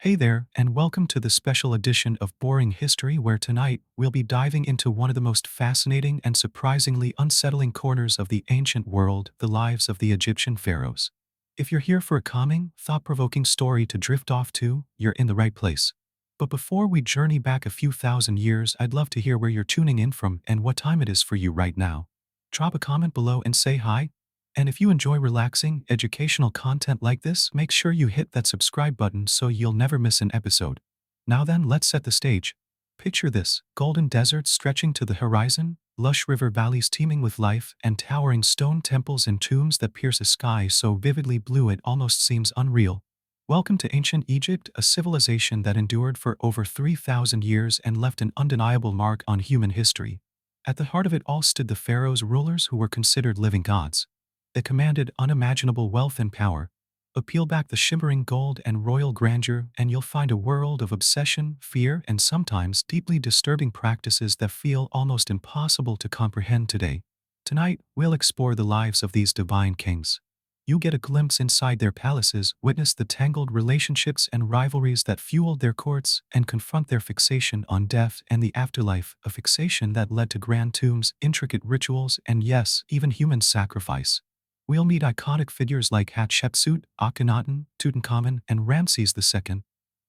Hey there, and welcome to the special edition of Boring History, where tonight we'll be diving into one of the most fascinating and surprisingly unsettling corners of the ancient world, the lives of the Egyptian pharaohs. If you're here for a calming, thought-provoking story to drift off to, you're in the right place. But before we journey back a few thousand years, I'd love to hear where you're tuning in from and what time it is for you right now. Drop a comment below and say hi. And if you enjoy relaxing, educational content like this, make sure you hit that subscribe button so you'll never miss an episode. Now then, let's set the stage. Picture this: golden deserts stretching to the horizon, lush river valleys teeming with life, and towering stone temples and tombs that pierce a sky so vividly blue it almost seems unreal. Welcome to ancient Egypt, a civilization that endured for over 3,000 years and left an undeniable mark on human history. At the heart of it all stood the pharaohs, rulers who were considered living gods. They commanded unimaginable wealth and power. But peel back the shimmering gold and royal grandeur, and you'll find a world of obsession, fear, and sometimes deeply disturbing practices that feel almost impossible to comprehend today. Tonight, we'll explore the lives of these divine kings. You get a glimpse inside their palaces, witness the tangled relationships and rivalries that fueled their courts, and confront their fixation on death and the afterlife, a fixation that led to grand tombs, intricate rituals, and yes, even human sacrifice. We'll meet iconic figures like Hatshepsut, Akhenaten, Tutankhamun, and Ramses II.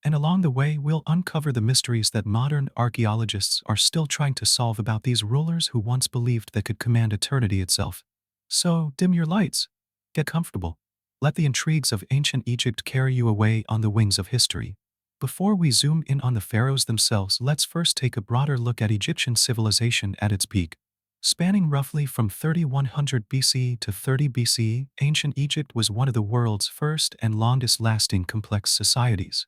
And along the way, we'll uncover the mysteries that modern archaeologists are still trying to solve about these rulers who once believed they could command eternity itself. So, dim your lights. Get comfortable. Let the intrigues of ancient Egypt carry you away on the wings of history. Before we zoom in on the pharaohs themselves, let's first take a broader look at Egyptian civilization at its peak. Spanning roughly from 3100 BC to 30 BCE, ancient Egypt was one of the world's first and longest-lasting complex societies.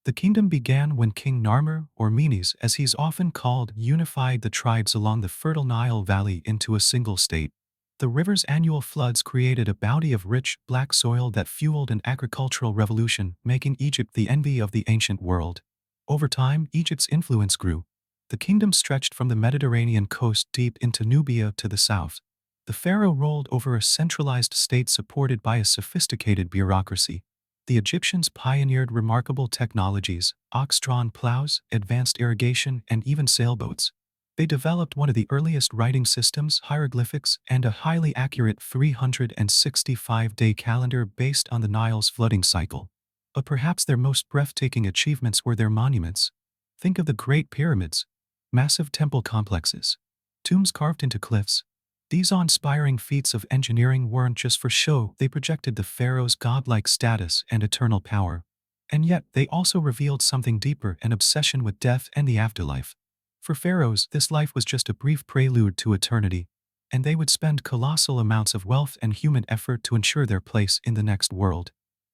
The kingdom began when King Narmer, or Menes as he's often called, unified the tribes along the fertile Nile Valley into a single state. The river's annual floods created a bounty of rich, black soil that fueled an agricultural revolution, making Egypt the envy of the ancient world. Over time, Egypt's influence grew. The kingdom stretched from the Mediterranean coast deep into Nubia to the south. The pharaoh ruled over a centralized state supported by a sophisticated bureaucracy. The Egyptians pioneered remarkable technologies: ox-drawn plows, advanced irrigation, and even sailboats. They developed one of the earliest writing systems, hieroglyphics, and a highly accurate 365-day calendar based on the Nile's flooding cycle. But perhaps their most breathtaking achievements were their monuments. Think of the Great Pyramids. Massive temple complexes, tombs carved into cliffs. These awe-inspiring feats of engineering weren't just for show, they projected the pharaoh's godlike status and eternal power. And yet, they also revealed something deeper: an obsession with death and the afterlife. For pharaohs, this life was just a brief prelude to eternity, and they would spend colossal amounts of wealth and human effort to ensure their place in the next world.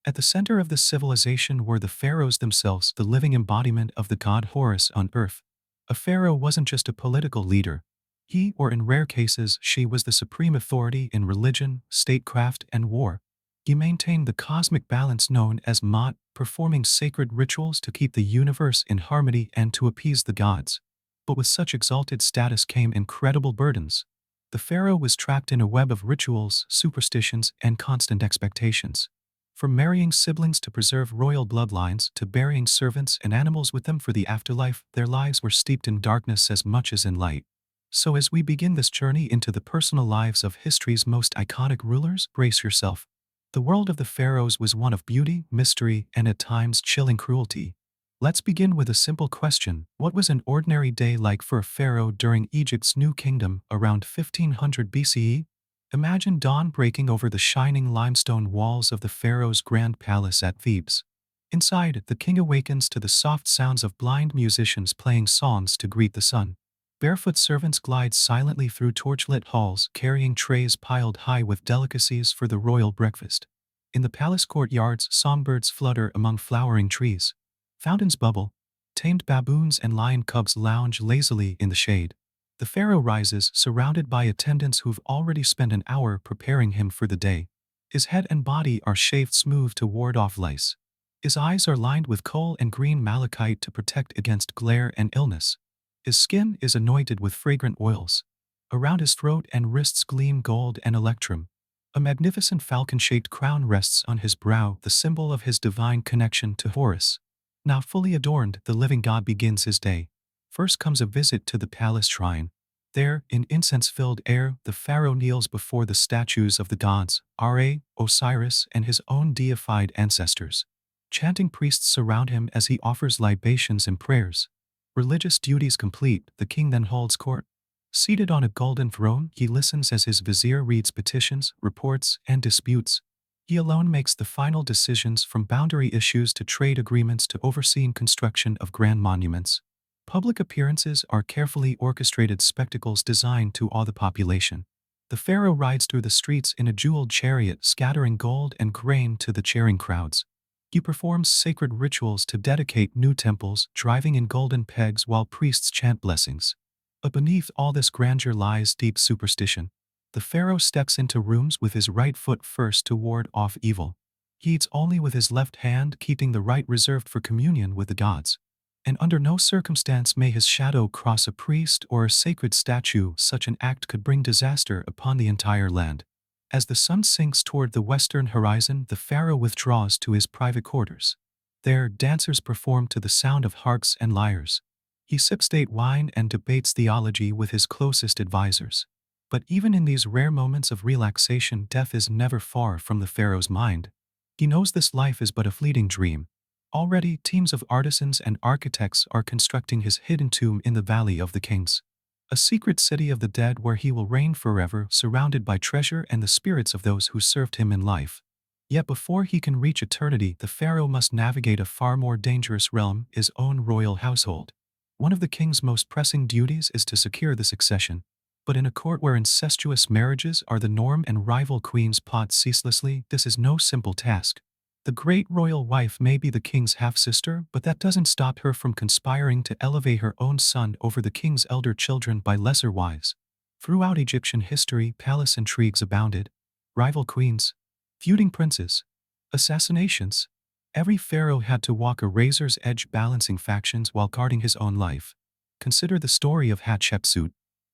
At the center of this civilization were the pharaohs themselves, the living embodiment of the god Horus on earth. A pharaoh wasn't just a political leader. He, or in rare cases, she, was the supreme authority in religion, statecraft, and war. He maintained the cosmic balance known as Ma'at, performing sacred rituals to keep the universe in harmony and to appease the gods. But with such exalted status came incredible burdens. The pharaoh was trapped in a web of rituals, superstitions, and constant expectations. From marrying siblings to preserve royal bloodlines to burying servants and animals with them for the afterlife, their lives were steeped in darkness as much as in light. So as we begin this journey into the personal lives of history's most iconic rulers, brace yourself. The world of the pharaohs was one of beauty, mystery, and at times chilling cruelty. Let's begin with a simple question: what was an ordinary day like for a pharaoh during Egypt's New Kingdom around 1500 BCE? Imagine dawn breaking over the shining limestone walls of the pharaoh's grand palace at Thebes. Inside, the king awakens to the soft sounds of blind musicians playing songs to greet the sun. Barefoot servants glide silently through torchlit halls, carrying trays piled high with delicacies for the royal breakfast. In the palace courtyards, songbirds flutter among flowering trees. Fountains bubble. Tamed baboons and lion cubs lounge lazily in the shade. The pharaoh rises, surrounded by attendants who've already spent an hour preparing him for the day. His head and body are shaved smooth to ward off lice. His eyes are lined with kohl and green malachite to protect against glare and illness. His skin is anointed with fragrant oils. Around his throat and wrists gleam gold and electrum. A magnificent falcon-shaped crown rests on his brow, the symbol of his divine connection to Horus. Now fully adorned, the living god begins his day. First comes a visit to the palace shrine. There, in incense-filled air, the pharaoh kneels before the statues of the gods, Ra, Osiris, and his own deified ancestors. Chanting priests surround him as he offers libations and prayers. Religious duties complete, the king then holds court. Seated on a golden throne, he listens as his vizier reads petitions, reports, and disputes. He alone makes the final decisions, from boundary issues to trade agreements to overseeing construction of grand monuments. Public appearances are carefully orchestrated spectacles designed to awe the population. The pharaoh rides through the streets in a jeweled chariot, scattering gold and grain to the cheering crowds. He performs sacred rituals to dedicate new temples, driving in golden pegs while priests chant blessings. But beneath all this grandeur lies deep superstition. The pharaoh steps into rooms with his right foot first to ward off evil. He eats only with his left hand, keeping the right reserved for communion with the gods. And under no circumstance may his shadow cross a priest or a sacred statue. Such an act could bring disaster upon the entire land. As the sun sinks toward the western horizon, the pharaoh withdraws to his private quarters. There, dancers perform to the sound of harps and lyres. He sips date wine and debates theology with his closest advisors. But even in these rare moments of relaxation, death is never far from the pharaoh's mind. He knows this life is but a fleeting dream. Already, teams of artisans and architects are constructing his hidden tomb in the Valley of the Kings. A secret city of the dead where he will reign forever, surrounded by treasure and the spirits of those who served him in life. Yet before he can reach eternity, the pharaoh must navigate a far more dangerous realm, his own royal household. One of the king's most pressing duties is to secure the succession. But in a court where incestuous marriages are the norm and rival queens plot ceaselessly, this is no simple task. The great royal wife may be the king's half-sister, but that doesn't stop her from conspiring to elevate her own son over the king's elder children by lesser wives. Throughout Egyptian history, palace intrigues abounded. Rival queens, feuding princes, assassinations. Every pharaoh had to walk a razor's edge balancing factions while guarding his own life. Consider the story of Hatshepsut.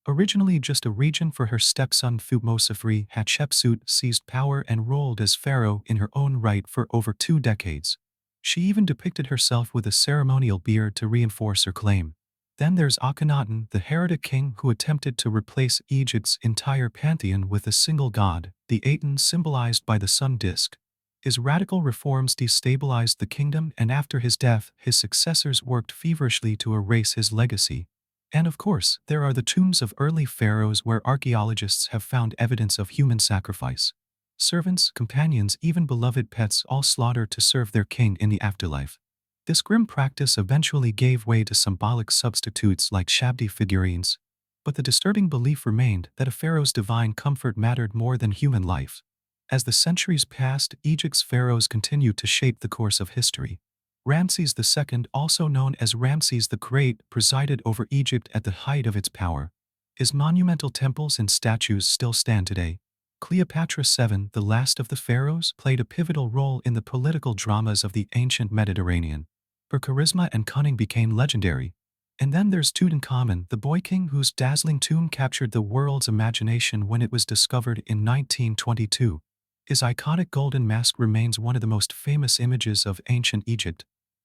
Originally just a regent for her stepson Thutmose, Hatshepsut seized power and ruled as pharaoh in her own right for over 2 decades. She even depicted herself with a ceremonial beard to reinforce her claim. Then there's Akhenaten, the heretic king who attempted to replace Egypt's entire pantheon with a single god, the Aten symbolized by the sun disk. His radical reforms destabilized the kingdom, and after his death, his successors worked feverishly to erase his legacy. And of course, there are the tombs of early pharaohs where archaeologists have found evidence of human sacrifice. Servants, companions, even beloved pets all slaughtered to serve their king in the afterlife. This grim practice eventually gave way to symbolic substitutes like shabdi figurines. But the disturbing belief remained that a pharaoh's divine comfort mattered more than human life. As the centuries passed, Egypt's pharaohs continued to shape the course of history. Ramses II, also known as Ramses the Great, presided over Egypt at the height of its power. His monumental temples and statues still stand today. Cleopatra VII, the last of the pharaohs, played a pivotal role in the political dramas of the ancient Mediterranean. Her charisma and cunning became legendary. And then there's Tutankhamun, the boy king whose dazzling tomb captured the world's imagination when it was discovered in 1922. His iconic golden mask remains one of the most famous images of ancient Egypt.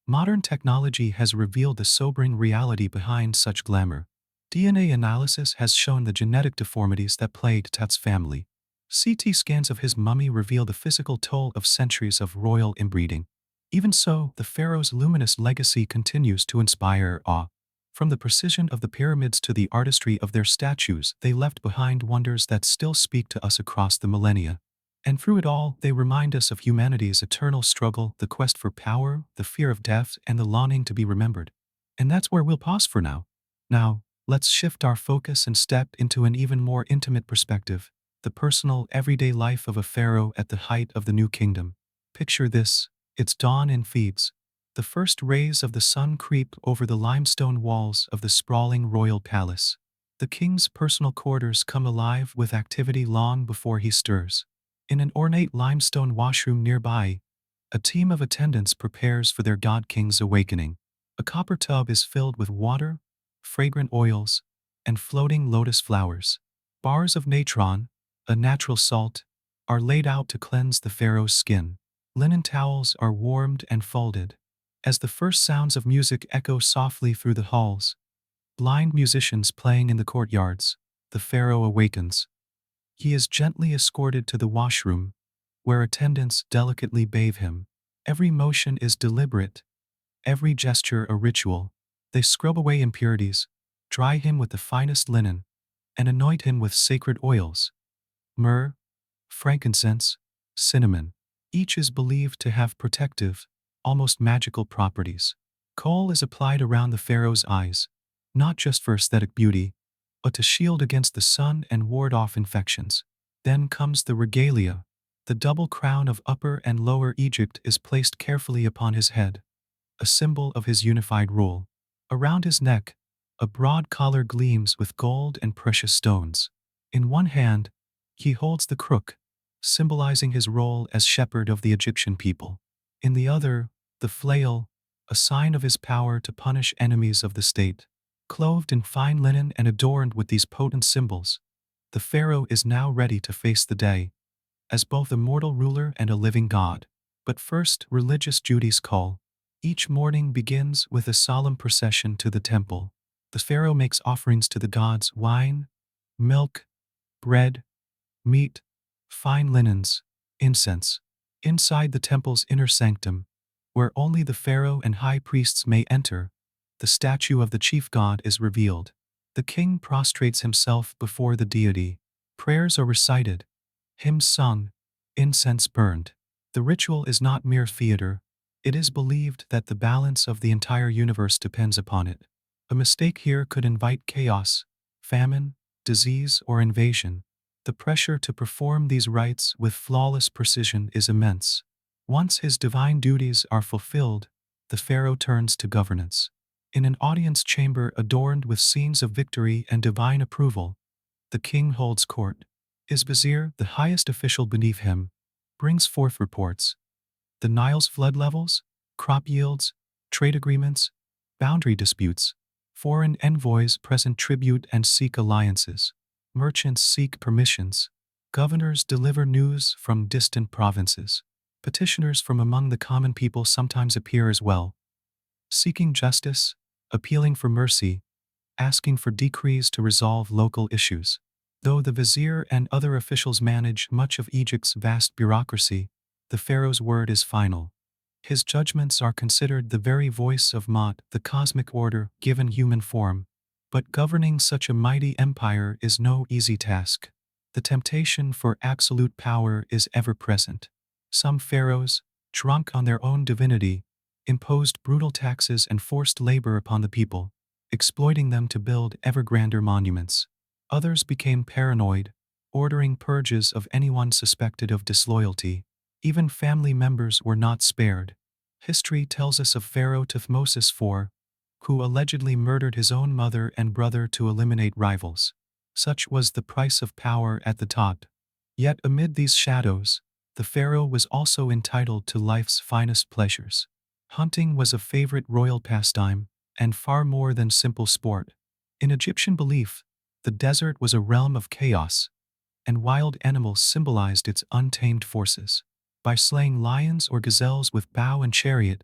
Modern technology has revealed the sobering reality behind such glamour. DNA analysis has shown the genetic deformities that plagued Tut's family. CT scans of his mummy reveal the physical toll of centuries of royal inbreeding. Even so, the pharaoh's luminous legacy continues to inspire awe. From the precision of the pyramids to the artistry of their statues, they left behind wonders that still speak to us across the millennia. And through it all, they remind us of humanity's eternal struggle, the quest for power, the fear of death, and the longing to be remembered. And that's where we'll pause for now. Now, let's shift our focus and step into an even more intimate perspective, the personal, everyday life of a pharaoh at the height of the new kingdom. Picture this: it's dawn in Thebes. The first rays of the sun creep over the limestone walls of the sprawling royal palace. The king's personal quarters come alive with activity long before he stirs. In an ornate limestone washroom nearby, a team of attendants prepares for their god king's awakening. A copper tub is filled with water, fragrant oils, and floating lotus flowers. Bars of natron, a natural salt, are laid out to cleanse the pharaoh's skin. Linen towels are warmed and folded. As the first sounds of music echo softly through the halls, blind musicians playing in the courtyards, the pharaoh awakens. He is gently escorted to the washroom, where attendants delicately bathe him. Every motion is deliberate, every gesture a ritual. They scrub away impurities, dry him with the finest linen, and anoint him with sacred oils. Myrrh, frankincense, cinnamon. Each is believed to have protective, almost magical properties. Kohl is applied around the pharaoh's eyes, not just for aesthetic beauty, but to shield against the sun and ward off infections. Then comes the regalia. The double crown of Upper and Lower Egypt is placed carefully upon his head, a symbol of his unified rule. Around his neck, a broad collar gleams with gold and precious stones. In one hand, he holds the crook, symbolizing his role as shepherd of the Egyptian people. In the other, the flail, a sign of his power to punish enemies of the state. Clothed in fine linen and adorned with these potent symbols, the pharaoh is now ready to face the day, as both a mortal ruler and a living god. But first, religious duties call. Each morning begins with a solemn procession to the temple. The pharaoh makes offerings to the gods: wine, milk, bread, meat, fine linens, incense. Inside the temple's inner sanctum, where only the pharaoh and high priests may enter, the statue of the chief god is revealed. The king prostrates himself before the deity. Prayers are recited, hymns sung, incense burned. The ritual is not mere theater. It is believed that the balance of the entire universe depends upon it. A mistake here could invite chaos, famine, disease, or invasion. The pressure to perform these rites with flawless precision is immense. Once his divine duties are fulfilled, the pharaoh turns to governance. In an audience chamber adorned with scenes of victory and divine approval, the king holds court. His vizier, the highest official beneath him, brings forth reports. The Nile's flood levels, crop yields, trade agreements, boundary disputes. Foreign envoys present tribute and seek alliances. Merchants seek permissions. Governors deliver news from distant provinces. Petitioners from among the common people sometimes appear as well, seeking justice, appealing for mercy, asking for decrees to resolve local issues. Though the vizier and other officials manage much of Egypt's vast bureaucracy, the pharaoh's word is final. His judgments are considered the very voice of Ma'at, the cosmic order given human form. But governing such a mighty empire is no easy task. The temptation for absolute power is ever present. Some pharaohs, drunk on their own divinity, imposed brutal taxes and forced labor upon the people, exploiting them to build ever grander monuments. Others became paranoid, ordering purges of anyone suspected of disloyalty. Even family members were not spared. History tells us of Pharaoh Thutmose IV, who allegedly murdered his own mother and brother to eliminate rivals. Such was the price of power at the top. Yet amid these shadows, the pharaoh was also entitled to life's finest pleasures. Hunting was a favorite royal pastime, and far more than simple sport. In Egyptian belief, the desert was a realm of chaos, and wild animals symbolized its untamed forces. By slaying lions or gazelles with bow and chariot,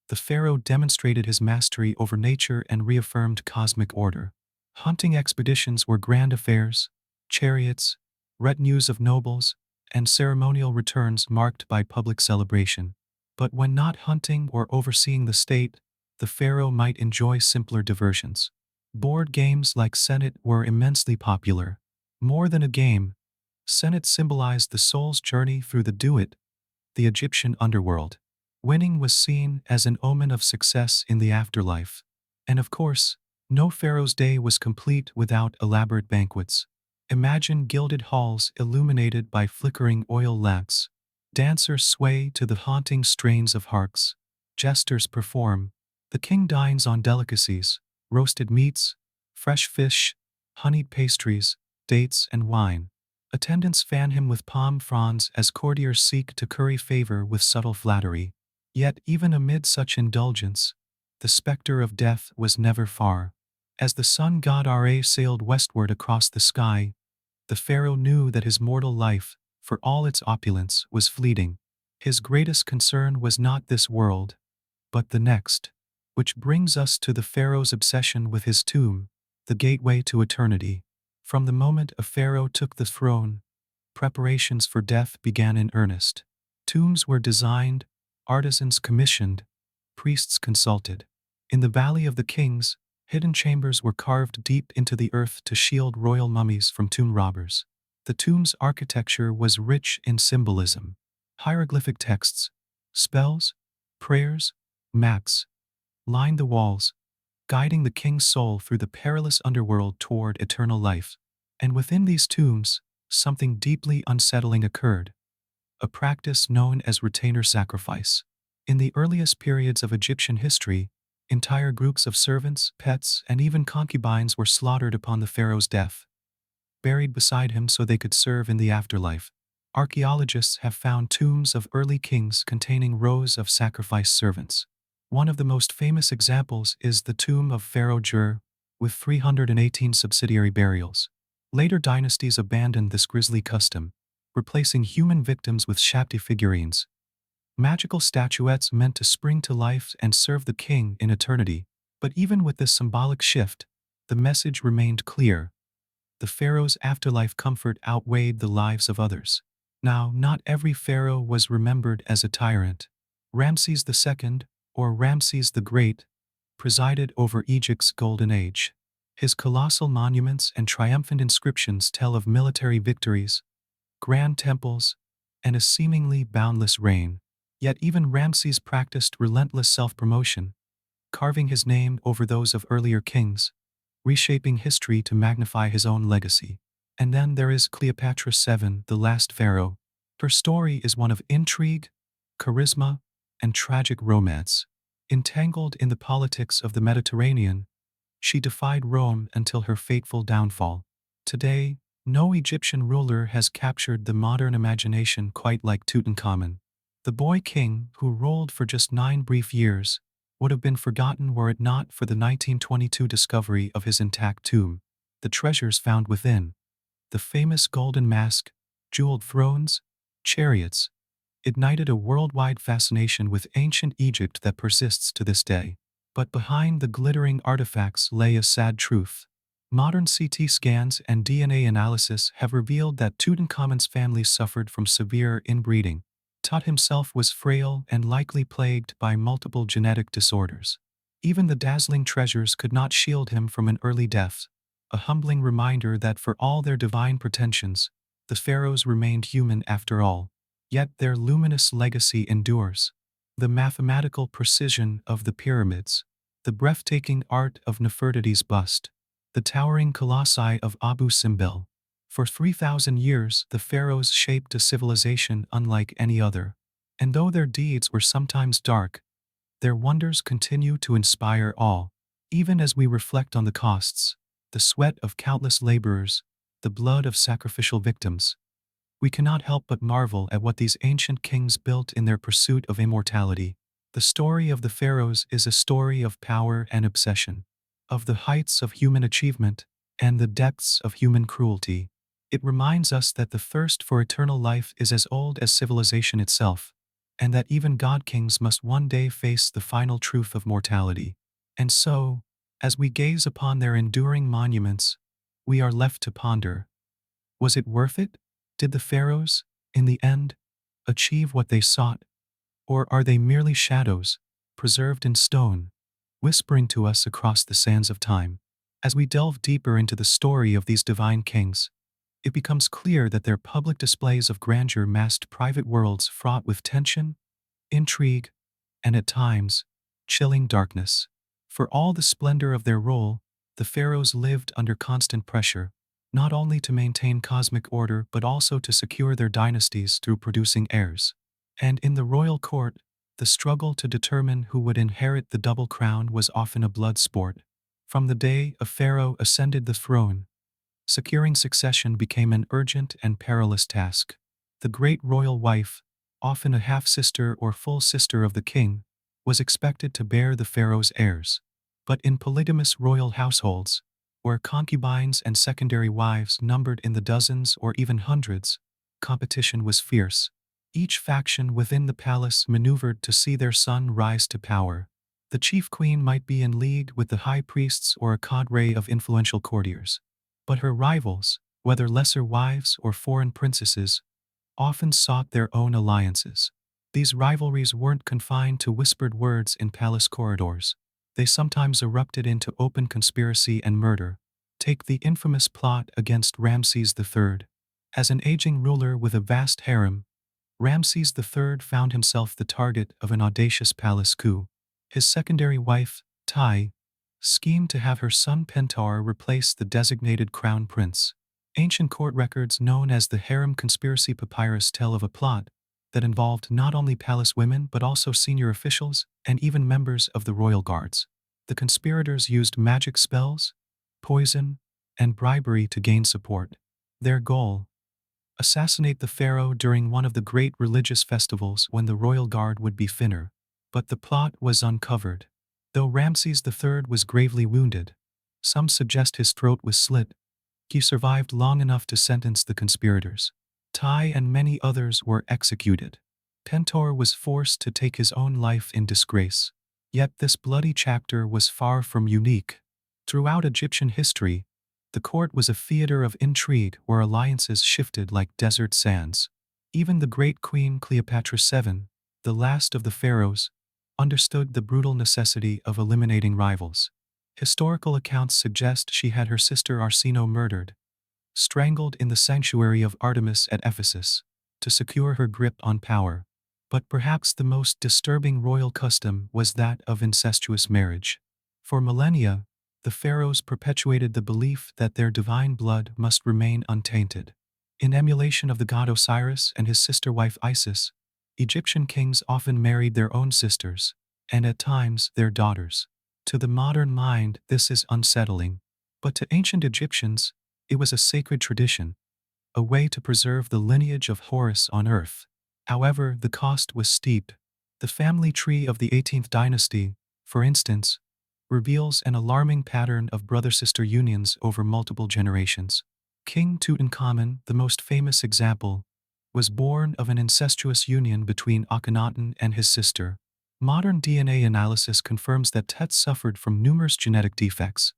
the pharaoh demonstrated his mastery over nature and reaffirmed cosmic order. Hunting expeditions were grand affairs, chariots, retinues of nobles, and ceremonial returns marked by public celebration. But when not hunting or overseeing the state, the pharaoh might enjoy simpler diversions. Board games like Senet were immensely popular. More than a game, Senet symbolized the soul's journey through the Duat, the Egyptian underworld. Winning was seen as an omen of success in the afterlife. And of course, no pharaoh's day was complete without elaborate banquets. Imagine gilded halls illuminated by flickering oil lamps. Dancers sway to the haunting strains of harps. Jesters perform. The king dines on delicacies, roasted meats, fresh fish, honeyed pastries, dates, and wine. Attendants fan him with palm fronds as courtiers seek to curry favor with subtle flattery. Yet even amid such indulgence, the specter of death was never far. As the sun god Ra sailed westward across the sky, the pharaoh knew that his mortal life, for all its opulence, was fleeting. His greatest concern was not this world, but the next. Which brings us to the pharaoh's obsession with his tomb, the gateway to eternity. From the moment a pharaoh took the throne, preparations for death began in earnest. Tombs were designed, artisans commissioned, priests consulted. In the Valley of the Kings, hidden chambers were carved deep into the earth to shield royal mummies from tomb robbers. The tomb's architecture was rich in symbolism. Hieroglyphic texts, spells, prayers, maps lined the walls, guiding the king's soul through the perilous underworld toward eternal life. And within these tombs, something deeply unsettling occurred, a practice known as retainer sacrifice. In the earliest periods of Egyptian history, entire groups of servants, pets, and even concubines were slaughtered upon the pharaoh's death, buried beside him so they could serve in the afterlife. Archaeologists have found tombs of early kings containing rows of sacrifice servants. One of the most famous examples is the tomb of Pharaoh Jur, with 318 subsidiary burials. Later dynasties abandoned this grisly custom, replacing human victims with Shapti figurines, magical statuettes meant to spring to life and serve the king in eternity. But even with this symbolic shift, the message remained clear. The pharaoh's afterlife comfort outweighed the lives of others. Now, not every pharaoh was remembered as a tyrant. Ramses II, or Ramses the Great, presided over Egypt's golden age. His colossal monuments and triumphant inscriptions tell of military victories, grand temples, and a seemingly boundless reign. Yet even Ramses practiced relentless self-promotion, carving his name over those of earlier kings, reshaping history to magnify his own legacy. And then there is Cleopatra VII, the last pharaoh. Her story is one of intrigue, charisma, and tragic romance. Entangled in the politics of the Mediterranean, she defied Rome until her fateful downfall. Today, no Egyptian ruler has captured the modern imagination quite like Tutankhamun. The boy king, who ruled for just 9 brief years, would have been forgotten were it not for the 1922 discovery of his intact tomb. The treasures found within, the famous golden mask, jeweled thrones, chariots, ignited a worldwide fascination with ancient Egypt that persists to this day. But behind the glittering artifacts lay a sad truth. Modern CT scans and DNA analysis have revealed that Tutankhamun's family suffered from severe inbreeding. Tut himself was frail and likely plagued by multiple genetic disorders. Even the dazzling treasures could not shield him from an early death, a humbling reminder that for all their divine pretensions, the pharaohs remained human after all. Yet their luminous legacy endures. The mathematical precision of the pyramids, the breathtaking art of Nefertiti's bust, the towering colossi of Abu Simbel. For 3,000 years, the pharaohs shaped a civilization unlike any other. And though their deeds were sometimes dark, their wonders continue to inspire awe. Even as we reflect on the costs, the sweat of countless laborers, the blood of sacrificial victims, we cannot help but marvel at what these ancient kings built in their pursuit of immortality. The story of the pharaohs is a story of power and obsession, of the heights of human achievement and the depths of human cruelty. It reminds us that the thirst for eternal life is as old as civilization itself, and that even god-kings must one day face the final truth of mortality. And so, as we gaze upon their enduring monuments, we are left to ponder. Was it worth it? Did the pharaohs, in the end, achieve what they sought? Or are they merely shadows, preserved in stone, whispering to us across the sands of time? As we delve deeper into the story of these divine kings, it becomes clear that their public displays of grandeur masked private worlds fraught with tension, intrigue, and at times, chilling darkness. For all the splendor of their role, the pharaohs lived under constant pressure, not only to maintain cosmic order but also to secure their dynasties through producing heirs. And in the royal court, the struggle to determine who would inherit the double crown was often a blood sport. From the day a pharaoh ascended the throne, securing succession became an urgent and perilous task. The great royal wife, often a half-sister or full sister of the king, was expected to bear the pharaoh's heirs. But in polygamous royal households, where concubines and secondary wives numbered in the dozens or even hundreds, competition was fierce. Each faction within the palace maneuvered to see their son rise to power. The chief queen might be in league with the high priests or a cadre of influential courtiers. But her rivals, whether lesser wives or foreign princesses, often sought their own alliances. These rivalries weren't confined to whispered words in palace corridors. They sometimes erupted into open conspiracy and murder. Take the infamous plot against Ramses III. As an aging ruler with a vast harem, Ramses III found himself the target of an audacious palace coup. His secondary wife, Tai, schemed to have her son Pentar replace the designated crown prince. Ancient court records known as the Harem Conspiracy Papyrus tell of a plot that involved not only palace women but also senior officials and even members of the royal guards. The conspirators used magic spells, poison, and bribery to gain support. Their goal: assassinate the pharaoh during one of the great religious festivals when the royal guard would be thinner. But the plot was uncovered. Though Ramses III was gravely wounded, some suggest his throat was slit, he survived long enough to sentence the conspirators. Tai and many others were executed. Pentar was forced to take his own life in disgrace. Yet this bloody chapter was far from unique. Throughout Egyptian history, the court was a theater of intrigue where alliances shifted like desert sands. Even the great Queen Cleopatra VII, the last of the pharaohs, understood the brutal necessity of eliminating rivals. Historical accounts suggest she had her sister Arsinoe murdered, strangled in the sanctuary of Artemis at Ephesus, to secure her grip on power. But perhaps the most disturbing royal custom was that of incestuous marriage. For millennia, the pharaohs perpetuated the belief that their divine blood must remain untainted. In emulation of the god Osiris and his sister wife Isis, Egyptian kings often married their own sisters, and at times their daughters. To the modern mind, this is unsettling, but to ancient Egyptians, it was a sacred tradition, a way to preserve the lineage of Horus on earth. However, the cost was steep. The family tree of the 18th dynasty, for instance, reveals an alarming pattern of brother-sister unions over multiple generations. King Tutankhamun, the most famous example, was born of an incestuous union between Akhenaten and his sister. Modern DNA analysis confirms that Tut suffered from numerous genetic defects: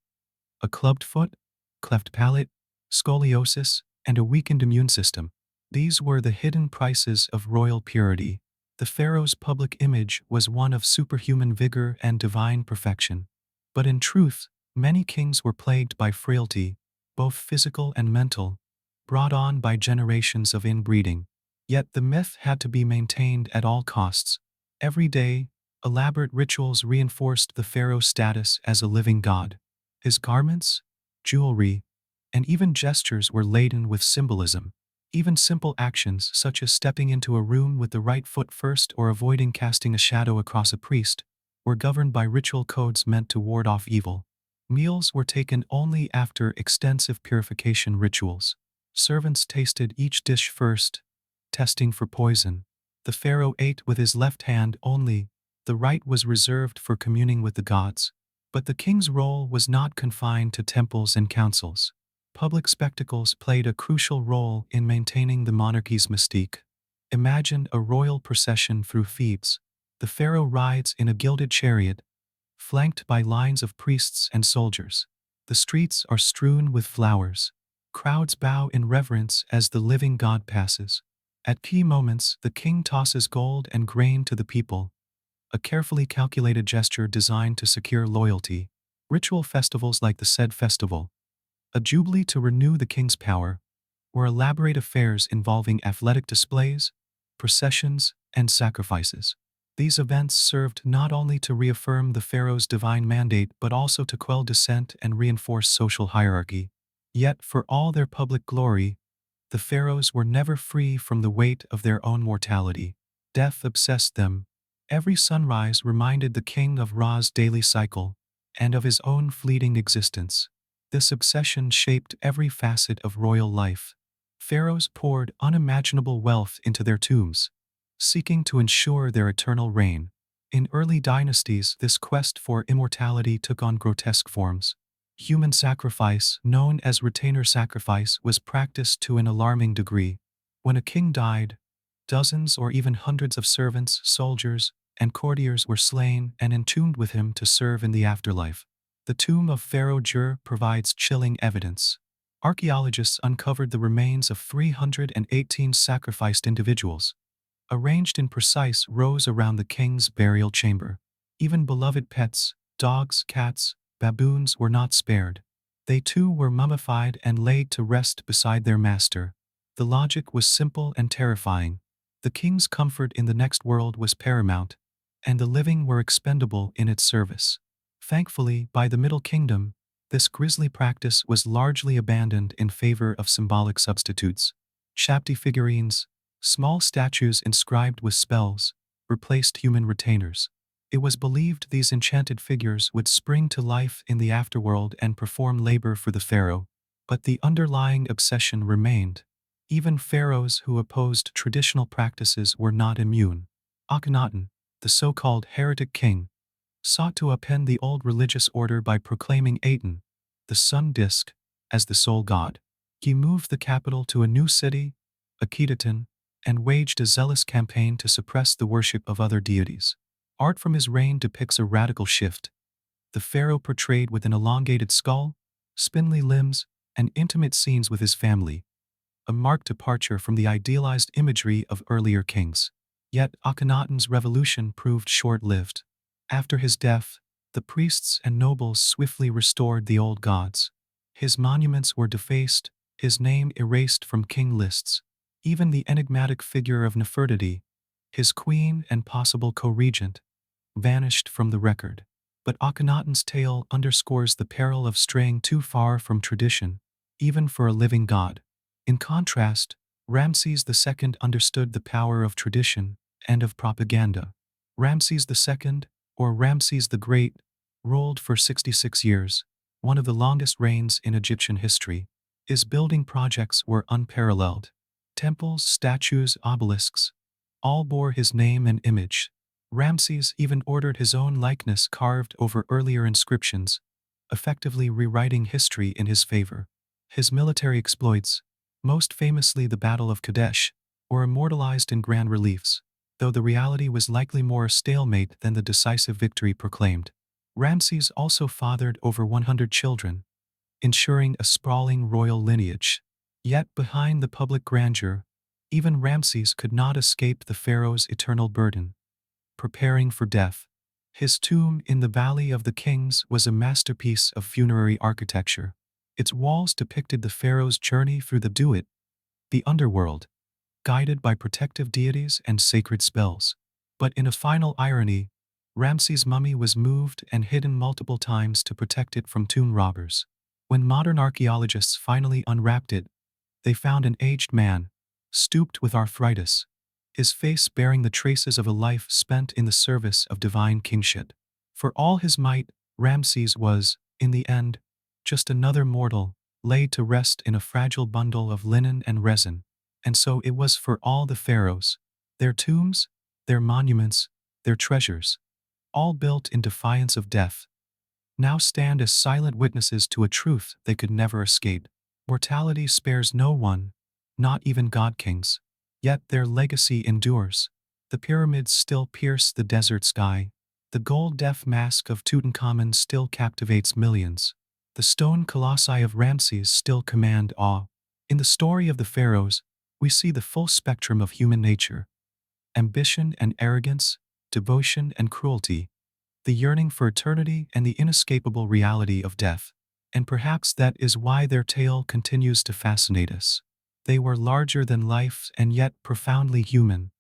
a clubbed foot, cleft palate, scoliosis, and a weakened immune system. These were the hidden prices of royal purity. The pharaoh's public image was one of superhuman vigor and divine perfection. But in truth, many kings were plagued by frailty, both physical and mental, brought on by generations of inbreeding. Yet the myth had to be maintained at all costs. Every day, elaborate rituals reinforced the pharaoh's status as a living god. His garments, jewelry, and even gestures were laden with symbolism. Even simple actions such as stepping into a room with the right foot first or avoiding casting a shadow across a priest were governed by ritual codes meant to ward off evil. Meals were taken only after extensive purification rituals. Servants tasted each dish first, testing for poison. The pharaoh ate with his left hand only. The right was reserved for communing with the gods. But the king's role was not confined to temples and councils. Public spectacles played a crucial role in maintaining the monarchy's mystique. Imagine a royal procession through Thebes. The pharaoh rides in a gilded chariot, flanked by lines of priests and soldiers. The streets are strewn with flowers. Crowds bow in reverence as the living god passes. At key moments, the king tosses gold and grain to the people, a carefully calculated gesture designed to secure loyalty. Ritual festivals like the Sed Festival, a jubilee to renew the king's power, were elaborate affairs involving athletic displays, processions, and sacrifices. These events served not only to reaffirm the pharaoh's divine mandate but also to quell dissent and reinforce social hierarchy. Yet, for all their public glory, the pharaohs were never free from the weight of their own mortality. Death obsessed them. Every sunrise reminded the king of Ra's daily cycle and of his own fleeting existence. This obsession shaped every facet of royal life. Pharaohs poured unimaginable wealth into their tombs, seeking to ensure their eternal reign. In early dynasties, this quest for immortality took on grotesque forms. Human sacrifice, known as retainer sacrifice, was practiced to an alarming degree. When a king died, Dozens or even hundreds of servants, soldiers, and courtiers were slain and entombed with him to serve in the afterlife. The tomb of Pharaoh Jur provides chilling evidence. Archaeologists uncovered the remains of 318 sacrificed individuals, arranged in precise rows around the king's burial chamber. Even beloved pets, dogs, cats, baboons were not spared. They too were mummified and laid to rest beside their master. The logic was simple and terrifying. The king's comfort in the next world was paramount, and the living were expendable in its service. Thankfully, by the Middle Kingdom, this grisly practice was largely abandoned in favor of symbolic substitutes. Shabti figurines, small statues inscribed with spells, replaced human retainers. It was believed these enchanted figures would spring to life in the afterworld and perform labor for the pharaoh, but the underlying obsession remained. Even pharaohs who opposed traditional practices were not immune. Akhenaten, the so-called heretic king, sought to upend the old religious order by proclaiming Aten, the sun disk, as the sole god. He moved the capital to a new city, Akhenaten, and waged a zealous campaign to suppress the worship of other deities. Art from his reign depicts a radical shift. The pharaoh portrayed with an elongated skull, spindly limbs, and intimate scenes with his family, a marked departure from the idealized imagery of earlier kings. Yet Akhenaten's revolution proved short-lived. After his death, the priests and nobles swiftly restored the old gods. His monuments were defaced, his name erased from king lists. Even the enigmatic figure of Nefertiti, his queen and possible co-regent, vanished from the record. But Akhenaten's tale underscores the peril of straying too far from tradition, even for a living god. In contrast, Ramses II understood the power of tradition and of propaganda. Ramses II, or Ramses the Great, ruled for 66 years, one of the longest reigns in Egyptian history. His building projects were unparalleled. Temples, statues, obelisks, all bore his name and image. Ramses even ordered his own likeness carved over earlier inscriptions, effectively rewriting history in his favor. His military exploits, most famously the Battle of Kadesh, were immortalized in grand reliefs, though the reality was likely more a stalemate than the decisive victory proclaimed. Ramses also fathered over 100 children, ensuring a sprawling royal lineage. Yet behind the public grandeur, even Ramses could not escape the pharaoh's eternal burden. Preparing for death, his tomb in the Valley of the Kings was a masterpiece of funerary architecture. Its walls depicted the pharaoh's journey through the Duat, the underworld, guided by protective deities and sacred spells. But in a final irony, Ramses' mummy was moved and hidden multiple times to protect it from tomb robbers. When modern archaeologists finally unwrapped it, they found an aged man, stooped with arthritis, his face bearing the traces of a life spent in the service of divine kingship. For all his might, Ramses was, in the end, just another mortal, laid to rest in a fragile bundle of linen and resin. And so it was for all the pharaohs. Their tombs, their monuments, their treasures, all built in defiance of death, now stand as silent witnesses to a truth they could never escape. Mortality spares no one, not even god-kings. Yet their legacy endures. The pyramids still pierce the desert sky. The gold death mask of Tutankhamun still captivates millions. The stone colossi of Ramses still command awe. In the story of the pharaohs, we see the full spectrum of human nature. Ambition and arrogance, devotion and cruelty, the yearning for eternity and the inescapable reality of death. And perhaps that is why their tale continues to fascinate us. They were larger than life and yet profoundly human.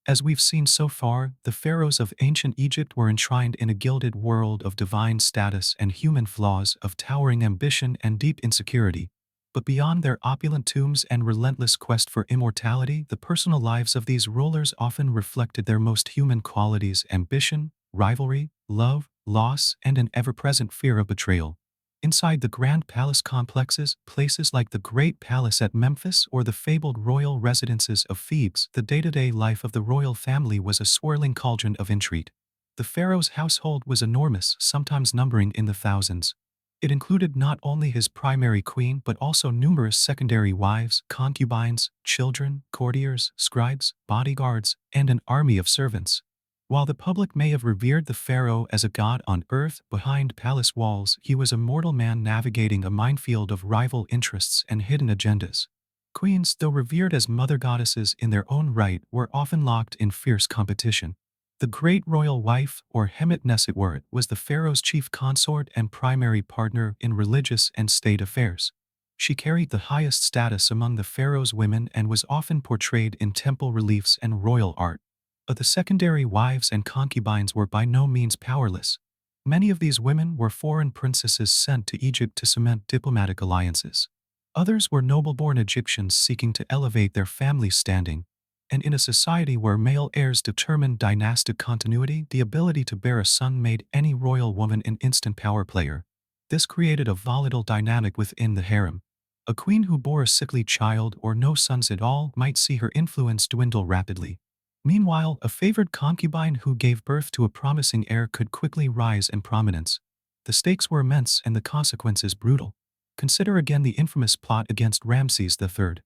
As we've seen so far, the pharaohs of ancient Egypt were enshrined in a gilded world of divine status and human flaws, of towering ambition and deep insecurity. But beyond their opulent tombs and relentless quest for immortality, the personal lives of these rulers often reflected their most human qualities: ambition, rivalry, love, loss, and an ever-present fear of betrayal. Inside the grand palace complexes, places like the Great Palace at Memphis or the fabled royal residences of Thebes, the day-to-day life of the royal family was a swirling cauldron of intrigue. The pharaoh's household was enormous, sometimes numbering in the thousands. It included not only his primary queen but also numerous secondary wives, concubines, children, courtiers, scribes, bodyguards, and an army of servants. While the public may have revered the pharaoh as a god on earth behind palace walls, he was a mortal man navigating a minefield of rival interests and hidden agendas. Queens, though revered as mother goddesses in their own right, were often locked in fierce competition. The great royal wife, or Neset, was the pharaoh's chief consort and primary partner in religious and state affairs. She carried the highest status among the pharaoh's women and was often portrayed in temple reliefs and royal art. But the secondary wives and concubines were by no means powerless. Many of these women were foreign princesses sent to Egypt to cement diplomatic alliances. Others were noble-born Egyptians seeking to elevate their family standing, and in a society where male heirs determined dynastic continuity, the ability to bear a son made any royal woman an instant power player. This created a volatile dynamic within the harem. A queen who bore a sickly child or no sons at all might see her influence dwindle rapidly. Meanwhile, a favored concubine who gave birth to a promising heir could quickly rise in prominence. The stakes were immense and the consequences brutal. Consider again the infamous plot against Ramses III.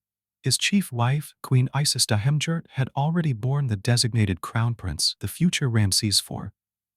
His chief wife, Queen Isis-Dahemjert, had already borne the designated crown prince, the future Ramses IV.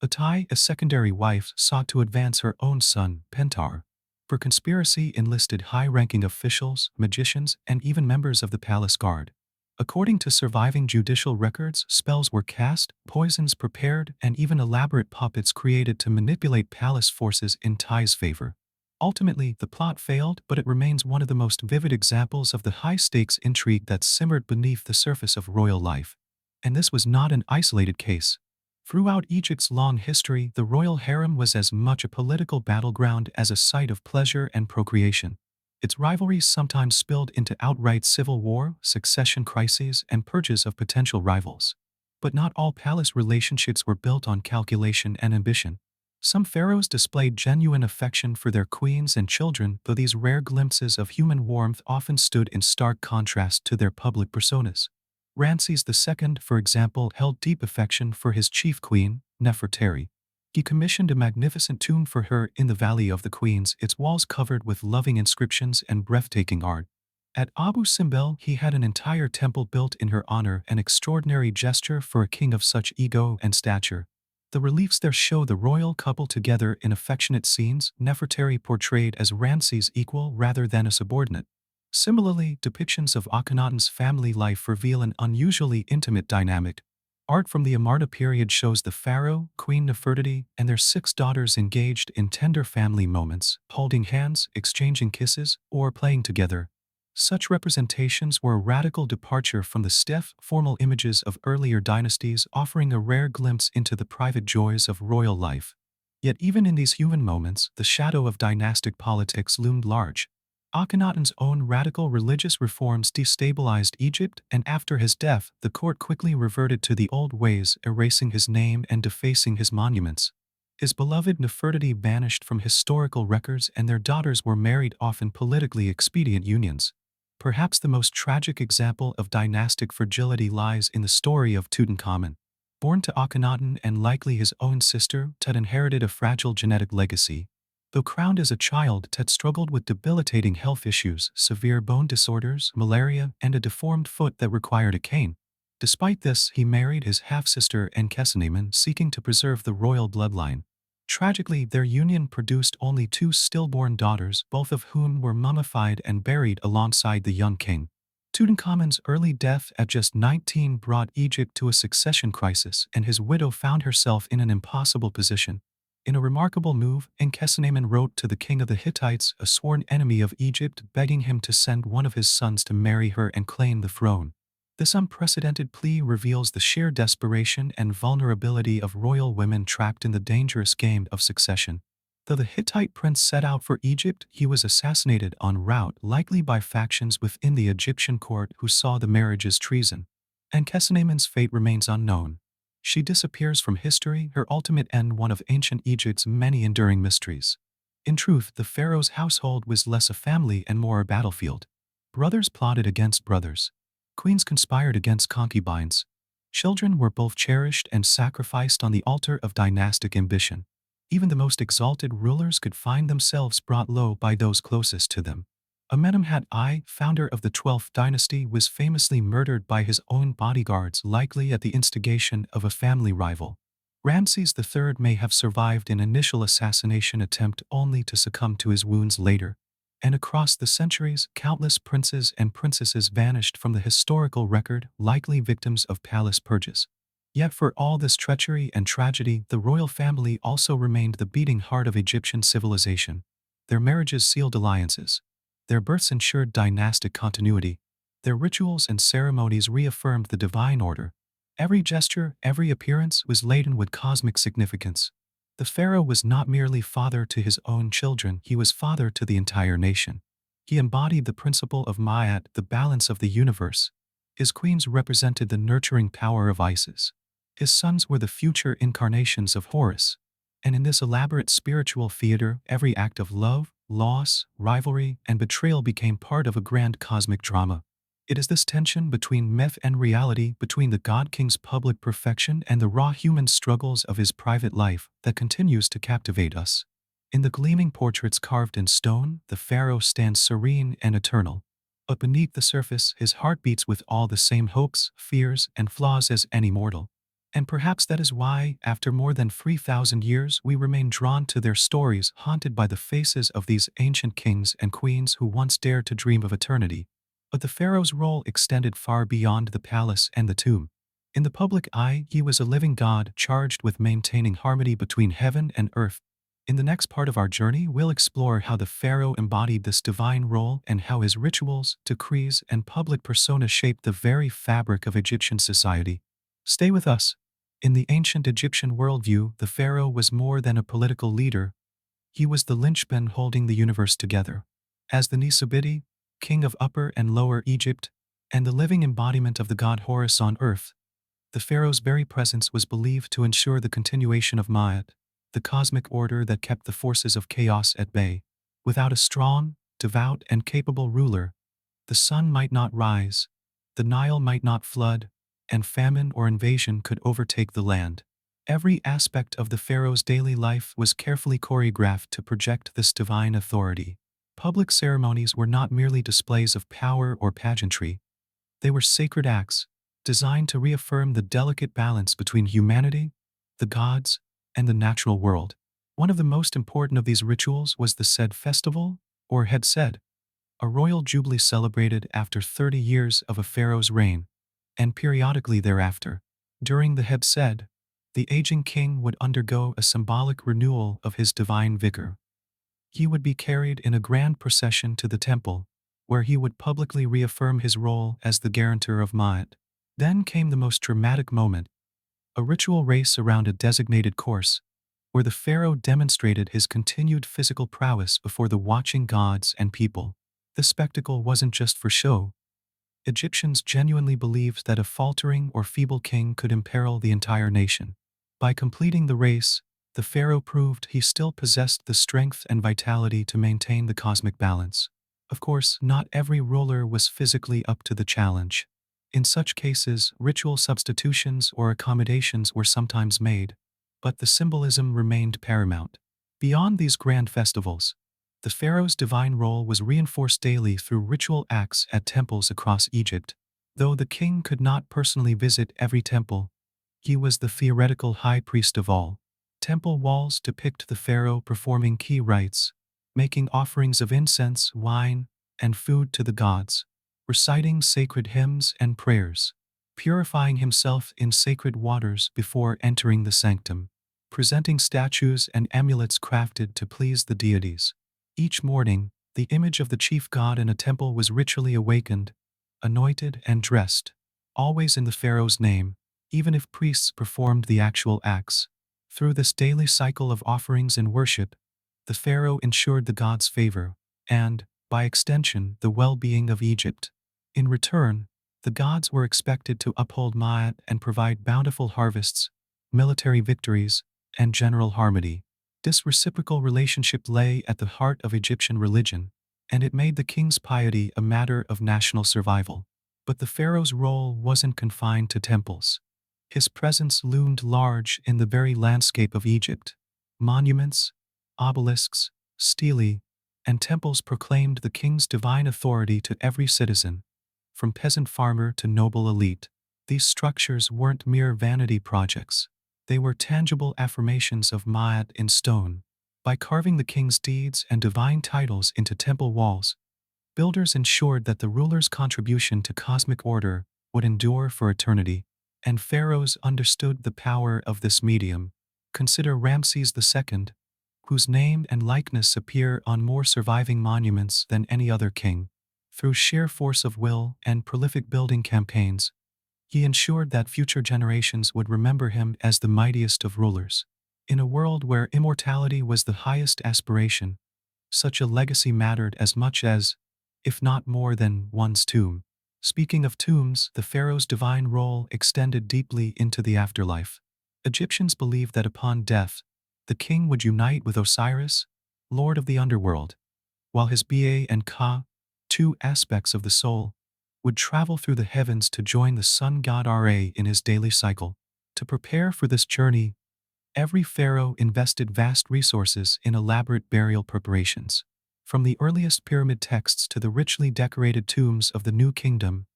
Atai, a secondary wife, sought to advance her own son, Pentar. For conspiracy enlisted high-ranking officials, magicians, and even members of the palace guard. According to surviving judicial records, spells were cast, poisons prepared, and even elaborate puppets created to manipulate palace forces in Tai's favor. Ultimately, the plot failed, but it remains one of the most vivid examples of the high-stakes intrigue that simmered beneath the surface of royal life. And this was not an isolated case. Throughout Egypt's long history, the royal harem was as much a political battleground as a site of pleasure and procreation. Its rivalries sometimes spilled into outright civil war, succession crises, and purges of potential rivals. But not all palace relationships were built on calculation and ambition. Some pharaohs displayed genuine affection for their queens and children, though these rare glimpses of human warmth often stood in stark contrast to their public personas. Ramses II, for example, held deep affection for his chief queen, Nefertari. He commissioned a magnificent tomb for her in the Valley of the Queens, its walls covered with loving inscriptions and breathtaking art. At Abu Simbel, he had an entire temple built in her honor, an extraordinary gesture for a king of such ego and stature. The reliefs there show the royal couple together in affectionate scenes, Nefertari portrayed as Ramses' equal rather than a subordinate. Similarly, depictions of Akhenaten's family life reveal an unusually intimate dynamic. Art from the Amarna period shows the pharaoh, Queen Nefertiti, and their 6 daughters engaged in tender family moments, holding hands, exchanging kisses, or playing together. Such representations were a radical departure from the stiff, formal images of earlier dynasties, offering a rare glimpse into the private joys of royal life. Yet even in these human moments, the shadow of dynastic politics loomed large. Akhenaten's own radical religious reforms destabilized Egypt, and after his death, the court quickly reverted to the old ways, erasing his name and defacing his monuments. His beloved Nefertiti vanished from historical records, and their daughters were married off in politically expedient unions. Perhaps the most tragic example of dynastic fragility lies in the story of Tutankhamun. Born to Akhenaten and likely his own sister, Tut inherited a fragile genetic legacy. Though crowned as a child, Tut struggled with debilitating health issues, severe bone disorders, malaria, and a deformed foot that required a cane. Despite this, he married his half-sister Enkesenemen, seeking to preserve the royal bloodline. Tragically, their union produced only 2 stillborn daughters, both of whom were mummified and buried alongside the young king. Tutankhamun's early death at just 19 brought Egypt to a succession crisis, and his widow found herself in an impossible position. In a remarkable move, Enkesenemen wrote to the king of the Hittites, a sworn enemy of Egypt, begging him to send one of his sons to marry her and claim the throne. This unprecedented plea reveals the sheer desperation and vulnerability of royal women trapped in the dangerous game of succession. Though the Hittite prince set out for Egypt, he was assassinated en route, likely by factions within the Egyptian court who saw the marriage as treason. Enkesenemen's fate remains unknown. She disappears from history, her ultimate end one of ancient Egypt's many enduring mysteries. In truth, the pharaoh's household was less a family and more a battlefield. Brothers plotted against brothers. Queens conspired against concubines. Children were both cherished and sacrificed on the altar of dynastic ambition. Even the most exalted rulers could find themselves brought low by those closest to them. Amenemhat I, founder of the 12th dynasty, was famously murdered by his own bodyguards, likely at the instigation of a family rival. Ramses III may have survived an initial assassination attempt only to succumb to his wounds later. And across the centuries, countless princes and princesses vanished from the historical record, likely victims of palace purges. Yet for all this treachery and tragedy, the royal family also remained the beating heart of Egyptian civilization. Their marriages sealed alliances. Their births ensured dynastic continuity. Their rituals and ceremonies reaffirmed the divine order. Every gesture, every appearance was laden with cosmic significance. The pharaoh was not merely father to his own children, he was father to the entire nation. He embodied the principle of Ma'at, the balance of the universe. His queens represented the nurturing power of Isis. His sons were the future incarnations of Horus. And in this elaborate spiritual theater, every act of love, loss, rivalry, and betrayal became part of a grand cosmic drama. It is this tension between myth and reality, between the god-king's public perfection and the raw human struggles of his private life, that continues to captivate us. In the gleaming portraits carved in stone, the pharaoh stands serene and eternal. But beneath the surface, his heart beats with all the same hopes, fears, and flaws as any mortal. And perhaps that is why, after more than 3,000 years, we remain drawn to their stories, haunted by the faces of these ancient kings and queens who once dared to dream of eternity. But the pharaoh's role extended far beyond the palace and the tomb. In the public eye, he was a living god charged with maintaining harmony between heaven and earth. In the next part of our journey, we'll explore how the pharaoh embodied this divine role and how his rituals, decrees, and public persona shaped the very fabric of Egyptian society. Stay with us. In the ancient Egyptian worldview, the pharaoh was more than a political leader. He was the linchpin holding the universe together. As the Nisibiti, king of Upper and Lower Egypt, and the living embodiment of the god Horus on earth, the pharaoh's very presence was believed to ensure the continuation of Ma'at, the cosmic order that kept the forces of chaos at bay. Without a strong, devout, and capable ruler, the sun might not rise, the Nile might not flood, and famine or invasion could overtake the land. Every aspect of the pharaoh's daily life was carefully choreographed to project this divine authority. Public ceremonies were not merely displays of power or pageantry. They were sacred acts, designed to reaffirm the delicate balance between humanity, the gods, and the natural world. One of the most important of these rituals was the Sed festival, or Het Sed, a royal jubilee celebrated after 30 years of a pharaoh's reign, and periodically thereafter. During the Het Sed, the aging king would undergo a symbolic renewal of his divine vigor. He would be carried in a grand procession to the temple, where he would publicly reaffirm his role as the guarantor of Ma'at. Then came the most dramatic moment, a ritual race around a designated course, where the pharaoh demonstrated his continued physical prowess before the watching gods and people. The spectacle wasn't just for show. Egyptians genuinely believed that a faltering or feeble king could imperil the entire nation. By completing the race, the pharaoh proved he still possessed the strength and vitality to maintain the cosmic balance. Of course, not every ruler was physically up to the challenge. In such cases, ritual substitutions or accommodations were sometimes made, but the symbolism remained paramount. Beyond these grand festivals, the pharaoh's divine role was reinforced daily through ritual acts at temples across Egypt. Though the king could not personally visit every temple, he was the theoretical high priest of all. Temple walls depict the pharaoh performing key rites, making offerings of incense, wine, and food to the gods, reciting sacred hymns and prayers, purifying himself in sacred waters before entering the sanctum, presenting statues and amulets crafted to please the deities. Each morning, the image of the chief god in a temple was ritually awakened, anointed, and dressed, always in the pharaoh's name, even if priests performed the actual acts. Through this daily cycle of offerings and worship, the pharaoh ensured the god's favor, and, by extension, the well-being of Egypt. In return, the gods were expected to uphold Ma'at and provide bountiful harvests, military victories, and general harmony. This reciprocal relationship lay at the heart of Egyptian religion, and it made the king's piety a matter of national survival. But the pharaoh's role wasn't confined to temples. His presence loomed large in the very landscape of Egypt. Monuments, obelisks, stelae, and temples proclaimed the king's divine authority to every citizen, from peasant farmer to noble elite. These structures weren't mere vanity projects. They were tangible affirmations of Ma'at in stone. By carving the king's deeds and divine titles into temple walls, builders ensured that the ruler's contribution to cosmic order would endure for eternity. And pharaohs understood the power of this medium. Consider Ramses II, whose name and likeness appear on more surviving monuments than any other king. Through sheer force of will and prolific building campaigns, he ensured that future generations would remember him as the mightiest of rulers. In a world where immortality was the highest aspiration, such a legacy mattered as much as, if not more than, one's tomb. Speaking of tombs, the pharaoh's divine role extended deeply into the afterlife. Egyptians believed that upon death, the king would unite with Osiris, lord of the underworld, while his Ba and Ka, two aspects of the soul, would travel through the heavens to join the sun god Ra in his daily cycle. To prepare for this journey, every pharaoh invested vast resources in elaborate burial preparations. From the earliest pyramid texts to the richly decorated tombs of the New Kingdom,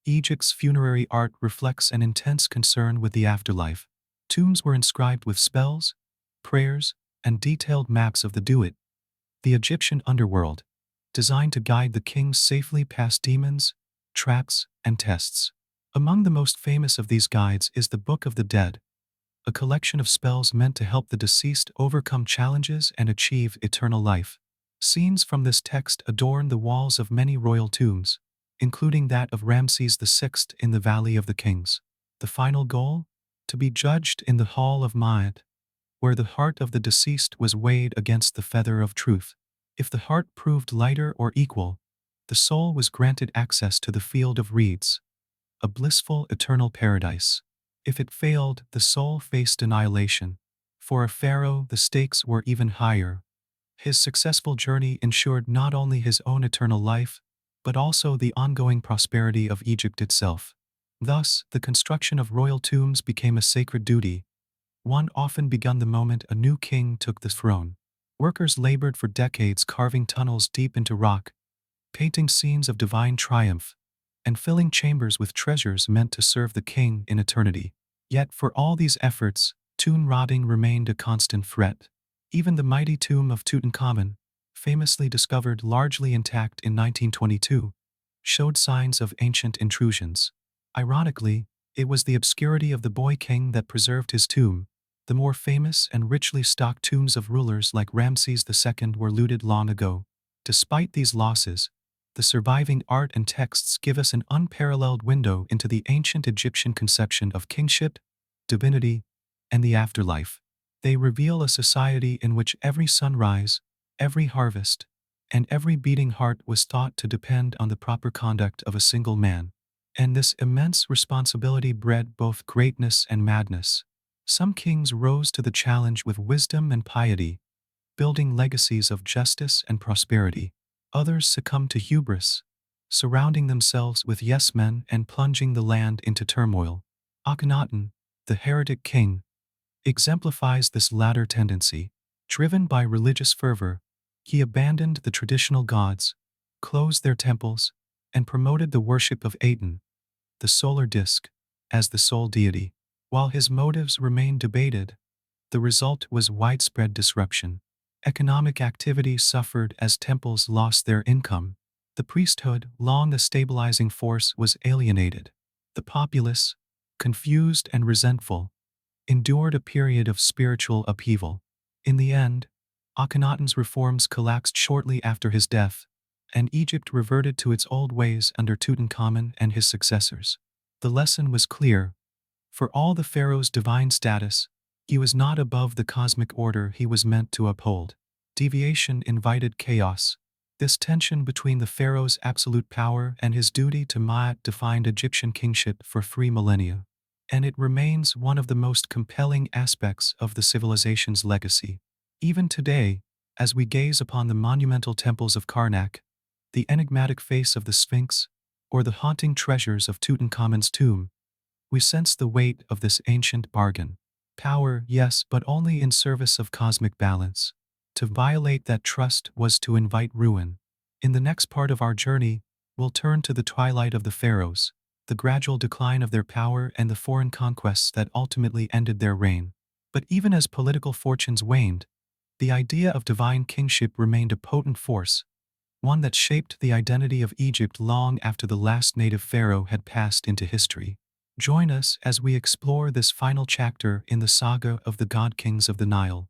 Egypt's funerary art reflects an intense concern with the afterlife. Tombs were inscribed with spells, prayers, and detailed maps of the Duat, the Egyptian underworld, designed to guide the king safely past demons, traps, and tests. Among the most famous of these guides is the Book of the Dead, a collection of spells meant to help the deceased overcome challenges and achieve eternal life. Scenes from this text adorn the walls of many royal tombs, including that of Ramses VI in the Valley of the Kings. The final goal? To be judged in the Hall of Ma'at, where the heart of the deceased was weighed against the feather of truth. If the heart proved lighter or equal, the soul was granted access to the field of reeds, a blissful eternal paradise. If it failed, the soul faced annihilation. For a pharaoh, the stakes were even higher. His successful journey ensured not only his own eternal life, but also the ongoing prosperity of Egypt itself. Thus, the construction of royal tombs became a sacred duty, one often begun the moment a new king took the throne. Workers labored for decades carving tunnels deep into rock, painting scenes of divine triumph, and filling chambers with treasures meant to serve the king in eternity. Yet for all these efforts, tomb rotting remained a constant threat. Even the mighty tomb of Tutankhamun, famously discovered largely intact in 1922, showed signs of ancient intrusions. Ironically, it was the obscurity of the boy king that preserved his tomb. The more famous and richly stocked tombs of rulers like Ramses II were looted long ago. Despite these losses, the surviving art and texts give us an unparalleled window into the ancient Egyptian conception of kingship, divinity, and the afterlife. They reveal a society in which every sunrise, every harvest, and every beating heart was thought to depend on the proper conduct of a single man. And this immense responsibility bred both greatness and madness. Some kings rose to the challenge with wisdom and piety, building legacies of justice and prosperity. Others succumbed to hubris, surrounding themselves with yes-men and plunging the land into turmoil. Akhenaten, the heretic king, exemplifies this latter tendency. Driven by religious fervor, he abandoned the traditional gods, closed their temples, and promoted the worship of Aten, the solar disk, as the sole deity. While his motives remained debated, the result was widespread disruption. Economic activity suffered as temples lost their income. The priesthood, long a stabilizing force, was alienated. The populace, confused and resentful, endured a period of spiritual upheaval. In the end, Akhenaten's reforms collapsed shortly after his death, and Egypt reverted to its old ways under Tutankhamun and his successors. The lesson was clear. For all the pharaoh's divine status, he was not above the cosmic order he was meant to uphold. Deviation invited chaos. This tension between the pharaoh's absolute power and his duty to Ma'at defined Egyptian kingship for 3 millennia. And it remains one of the most compelling aspects of the civilization's legacy. Even today, as we gaze upon the monumental temples of Karnak, the enigmatic face of the Sphinx, or the haunting treasures of Tutankhamun's tomb, we sense the weight of this ancient bargain. Power, yes, but only in service of cosmic balance. To violate that trust was to invite ruin. In the next part of our journey, we'll turn to the twilight of the pharaohs, the gradual decline of their power and the foreign conquests that ultimately ended their reign. But even as political fortunes waned, the idea of divine kingship remained a potent force, one that shaped the identity of Egypt long after the last native pharaoh had passed into history. Join us as we explore this final chapter in the saga of the god kings of the Nile.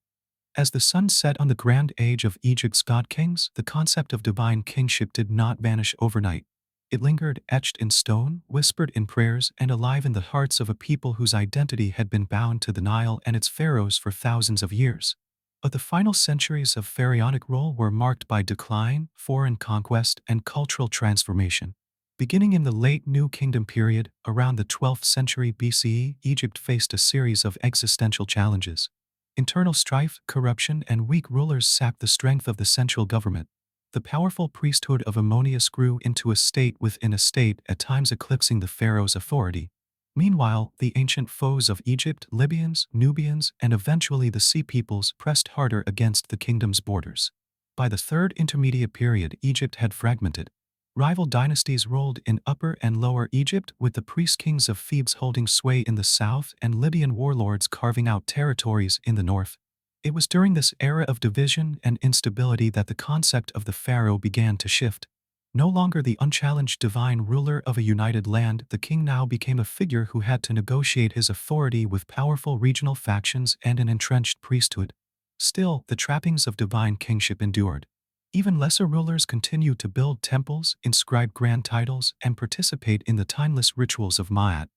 As the sun set on the grand age of Egypt's god kings, the concept of divine kingship did not vanish overnight. It lingered etched in stone, whispered in prayers, and alive in the hearts of a people whose identity had been bound to the Nile and its pharaohs for thousands of years. But the final centuries of pharaonic rule were marked by decline, foreign conquest, and cultural transformation. Beginning in the late New Kingdom period, around the 12th century BCE, Egypt faced a series of existential challenges. Internal strife, corruption, and weak rulers sapped the strength of the central government. The powerful priesthood of Ammonius grew into a state within a state, at times eclipsing the pharaoh's authority. Meanwhile, the ancient foes of Egypt, Libyans, Nubians, and eventually the Sea Peoples pressed harder against the kingdom's borders. By the Third Intermediate Period, Egypt had fragmented. Rival dynasties ruled in Upper and Lower Egypt, with the priest-kings of Thebes holding sway in the south and Libyan warlords carving out territories in the north. It was during this era of division and instability that the concept of the pharaoh began to shift. No longer the unchallenged divine ruler of a united land, the king now became a figure who had to negotiate his authority with powerful regional factions and an entrenched priesthood. Still, the trappings of divine kingship endured. Even lesser rulers continued to build temples, inscribe grand titles, and participate in the timeless rituals of Ma'at.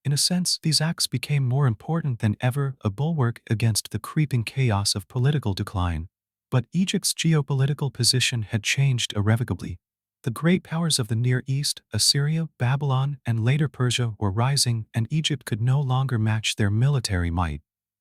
In a sense, these acts became more important than ever, a bulwark against the creeping chaos of political decline. But Egypt's geopolitical position had changed irrevocably. The great powers of the Near East, Assyria, Babylon, and later Persia were rising, and Egypt could no longer match their military might.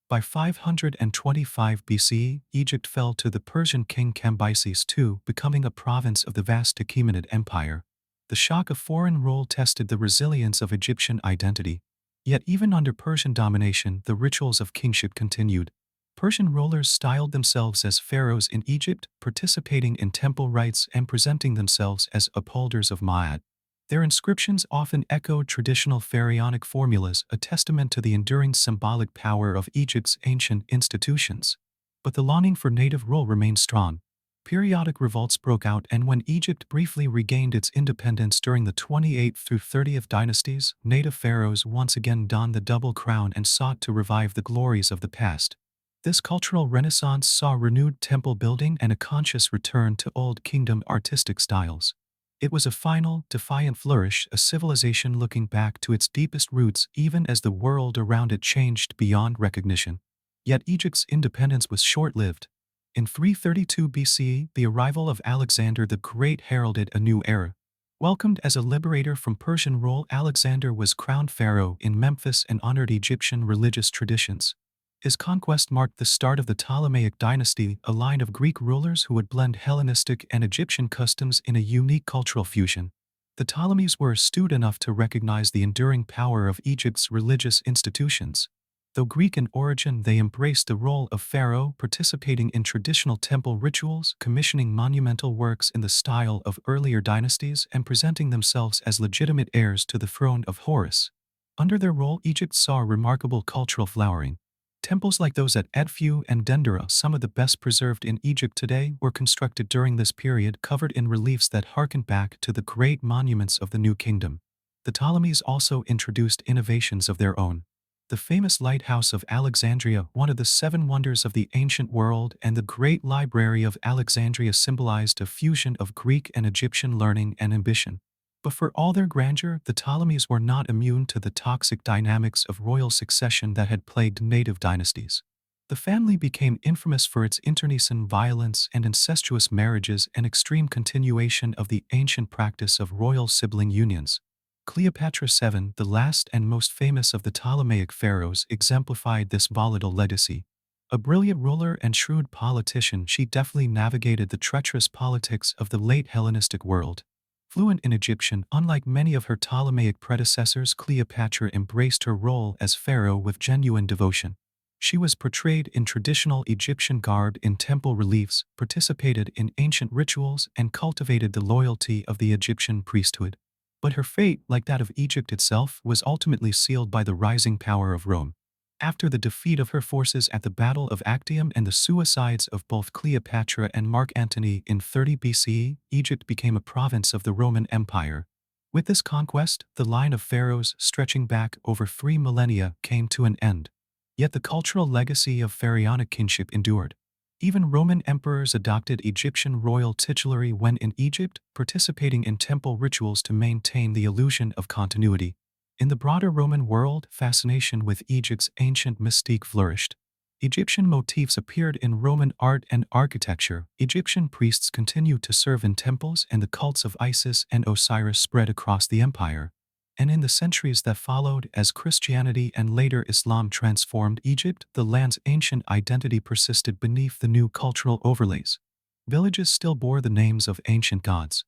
By 525 BCE, Egypt fell to the Persian king Cambyses II, becoming a province of the vast Achaemenid Empire. The shock of foreign rule tested the resilience of Egyptian identity. Yet even under Persian domination, the rituals of kingship continued. Persian rulers styled themselves as pharaohs in Egypt, participating in temple rites and presenting themselves as upholders of Ma'at. Their inscriptions often echoed traditional pharaonic formulas, a testament to the enduring symbolic power of Egypt's ancient institutions. But the longing for native rule remained strong. Periodic revolts broke out, and when Egypt briefly regained its independence during the 28th through 30th dynasties, native pharaohs once again donned the double crown and sought to revive the glories of the past. This cultural renaissance saw renewed temple building and a conscious return to Old Kingdom artistic styles. It was a final, defiant flourish, a civilization looking back to its deepest roots even as the world around it changed beyond recognition. Yet Egypt's independence was short-lived. In 332 BCE, the arrival of Alexander the Great heralded a new era. Welcomed as a liberator from Persian rule, Alexander was crowned pharaoh in Memphis and honored Egyptian religious traditions. His conquest marked the start of the Ptolemaic dynasty, a line of Greek rulers who would blend Hellenistic and Egyptian customs in a unique cultural fusion. The Ptolemies were astute enough to recognize the enduring power of Egypt's religious institutions. Though Greek in origin, they embraced the role of pharaoh, participating in traditional temple rituals, commissioning monumental works in the style of earlier dynasties, and presenting themselves as legitimate heirs to the throne of Horus. Under their rule, Egypt saw remarkable cultural flowering. Temples like those at Edfu and Dendera, some of the best preserved in Egypt today, were constructed during this period, covered in reliefs that harken back to the great monuments of the New Kingdom. The Ptolemies also introduced innovations of their own. The famous Lighthouse of Alexandria, one of the seven wonders of the ancient world, and the Great Library of Alexandria symbolized a fusion of Greek and Egyptian learning and ambition. But for all their grandeur, the Ptolemies were not immune to the toxic dynamics of royal succession that had plagued native dynasties. The family became infamous for its internecine violence and incestuous marriages, an extreme continuation of the ancient practice of royal sibling unions. Cleopatra VII, the last and most famous of the Ptolemaic pharaohs, exemplified this volatile legacy. A brilliant ruler and shrewd politician, she deftly navigated the treacherous politics of the late Hellenistic world. Fluent in Egyptian, unlike many of her Ptolemaic predecessors, Cleopatra embraced her role as pharaoh with genuine devotion. She was portrayed in traditional Egyptian garb in temple reliefs, participated in ancient rituals, and cultivated the loyalty of the Egyptian priesthood. But her fate, like that of Egypt itself, was ultimately sealed by the rising power of Rome. After the defeat of her forces at the Battle of Actium and the suicides of both Cleopatra and Mark Antony in 30 BCE, Egypt became a province of the Roman Empire. With this conquest, the line of pharaohs stretching back over 3 millennia came to an end. Yet the cultural legacy of pharaonic kinship endured. Even Roman emperors adopted Egyptian royal titulary when in Egypt, participating in temple rituals to maintain the illusion of continuity. In the broader Roman world, fascination with Egypt's ancient mystique flourished. Egyptian motifs appeared in Roman art and architecture. Egyptian priests continued to serve in temples, and the cults of Isis and Osiris spread across the empire. And in the centuries that followed, as Christianity and later Islam transformed Egypt, the land's ancient identity persisted beneath the new cultural overlays. Villages still bore the names of ancient gods.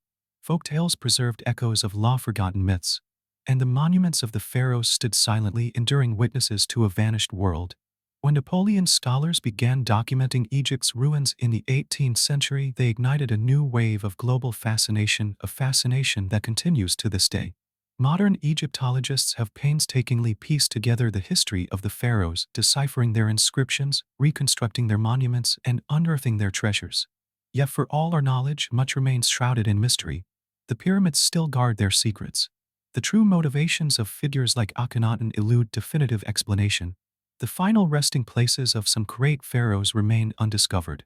Folktales preserved echoes of long-forgotten myths. And the monuments of the pharaohs stood silently, enduring witnesses to a vanished world. When Napoleon's scholars began documenting Egypt's ruins in the 18th century, they ignited a new wave of global fascination, a fascination that continues to this day. Modern Egyptologists have painstakingly pieced together the history of the pharaohs, deciphering their inscriptions, reconstructing their monuments, and unearthing their treasures. Yet for all our knowledge, much remains shrouded in mystery. The pyramids still guard their secrets. The true motivations of figures like Akhenaten elude definitive explanation. The final resting places of some great pharaohs remain undiscovered.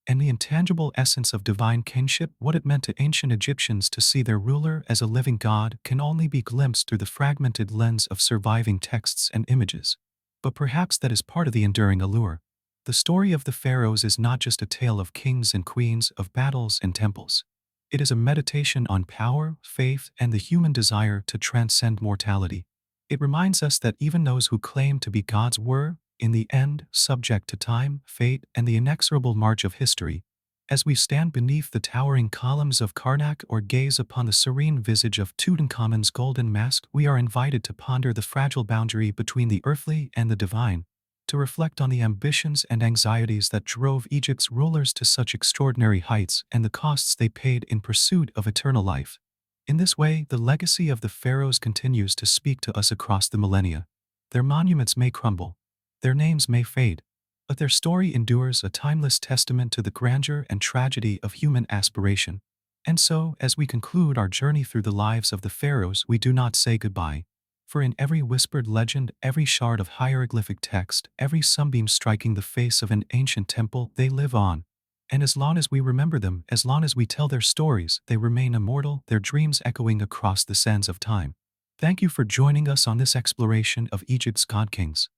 And the intangible essence of divine kinship, what it meant to ancient Egyptians to see their ruler as a living god, can only be glimpsed through the fragmented lens of surviving texts and images. But perhaps that is part of the enduring allure. The story of the pharaohs is not just a tale of kings and queens, of battles and temples. It is a meditation on power, faith, and the human desire to transcend mortality. It reminds us that even those who claim to be gods were, in the end, subject to time, fate, and the inexorable march of history. As we stand beneath the towering columns of Karnak or gaze upon the serene visage of Tutankhamun's golden mask, we are invited to ponder the fragile boundary between the earthly and the divine, to reflect on the ambitions and anxieties that drove Egypt's rulers to such extraordinary heights and the costs they paid in pursuit of eternal life. In this way, the legacy of the pharaohs continues to speak to us across the millennia. Their monuments may crumble, their names may fade, but their story endures, a timeless testament to the grandeur and tragedy of human aspiration. And so, as we conclude our journey through the lives of the pharaohs, we do not say goodbye. For in every whispered legend, every shard of hieroglyphic text, every sunbeam striking the face of an ancient temple, they live on. And as long as we remember them, as long as we tell their stories, they remain immortal, their dreams echoing across the sands of time. Thank you for joining us on this exploration of Egypt's god-kings.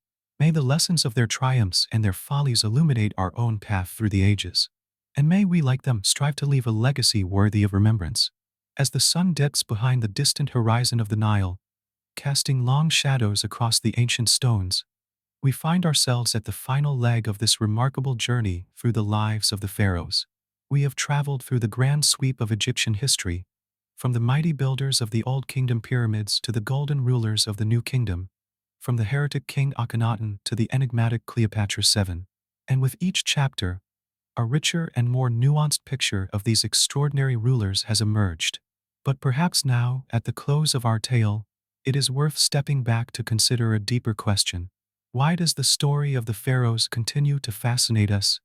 May the lessons of their triumphs and their follies illuminate our own path through the ages. And may we, like them, strive to leave a legacy worthy of remembrance. As the sun dips behind the distant horizon of the Nile, casting long shadows across the ancient stones, we find ourselves at the final leg of this remarkable journey through the lives of the pharaohs. We have traveled through the grand sweep of Egyptian history, from the mighty builders of the Old Kingdom pyramids to the golden rulers of the New Kingdom, from the heretic King Akhenaten to the enigmatic Cleopatra VII. And with each chapter, a richer and more nuanced picture of these extraordinary rulers has emerged. But perhaps now, at the close of our tale, it is worth stepping back to consider a deeper question. Why does the story of the pharaohs continue to fascinate us,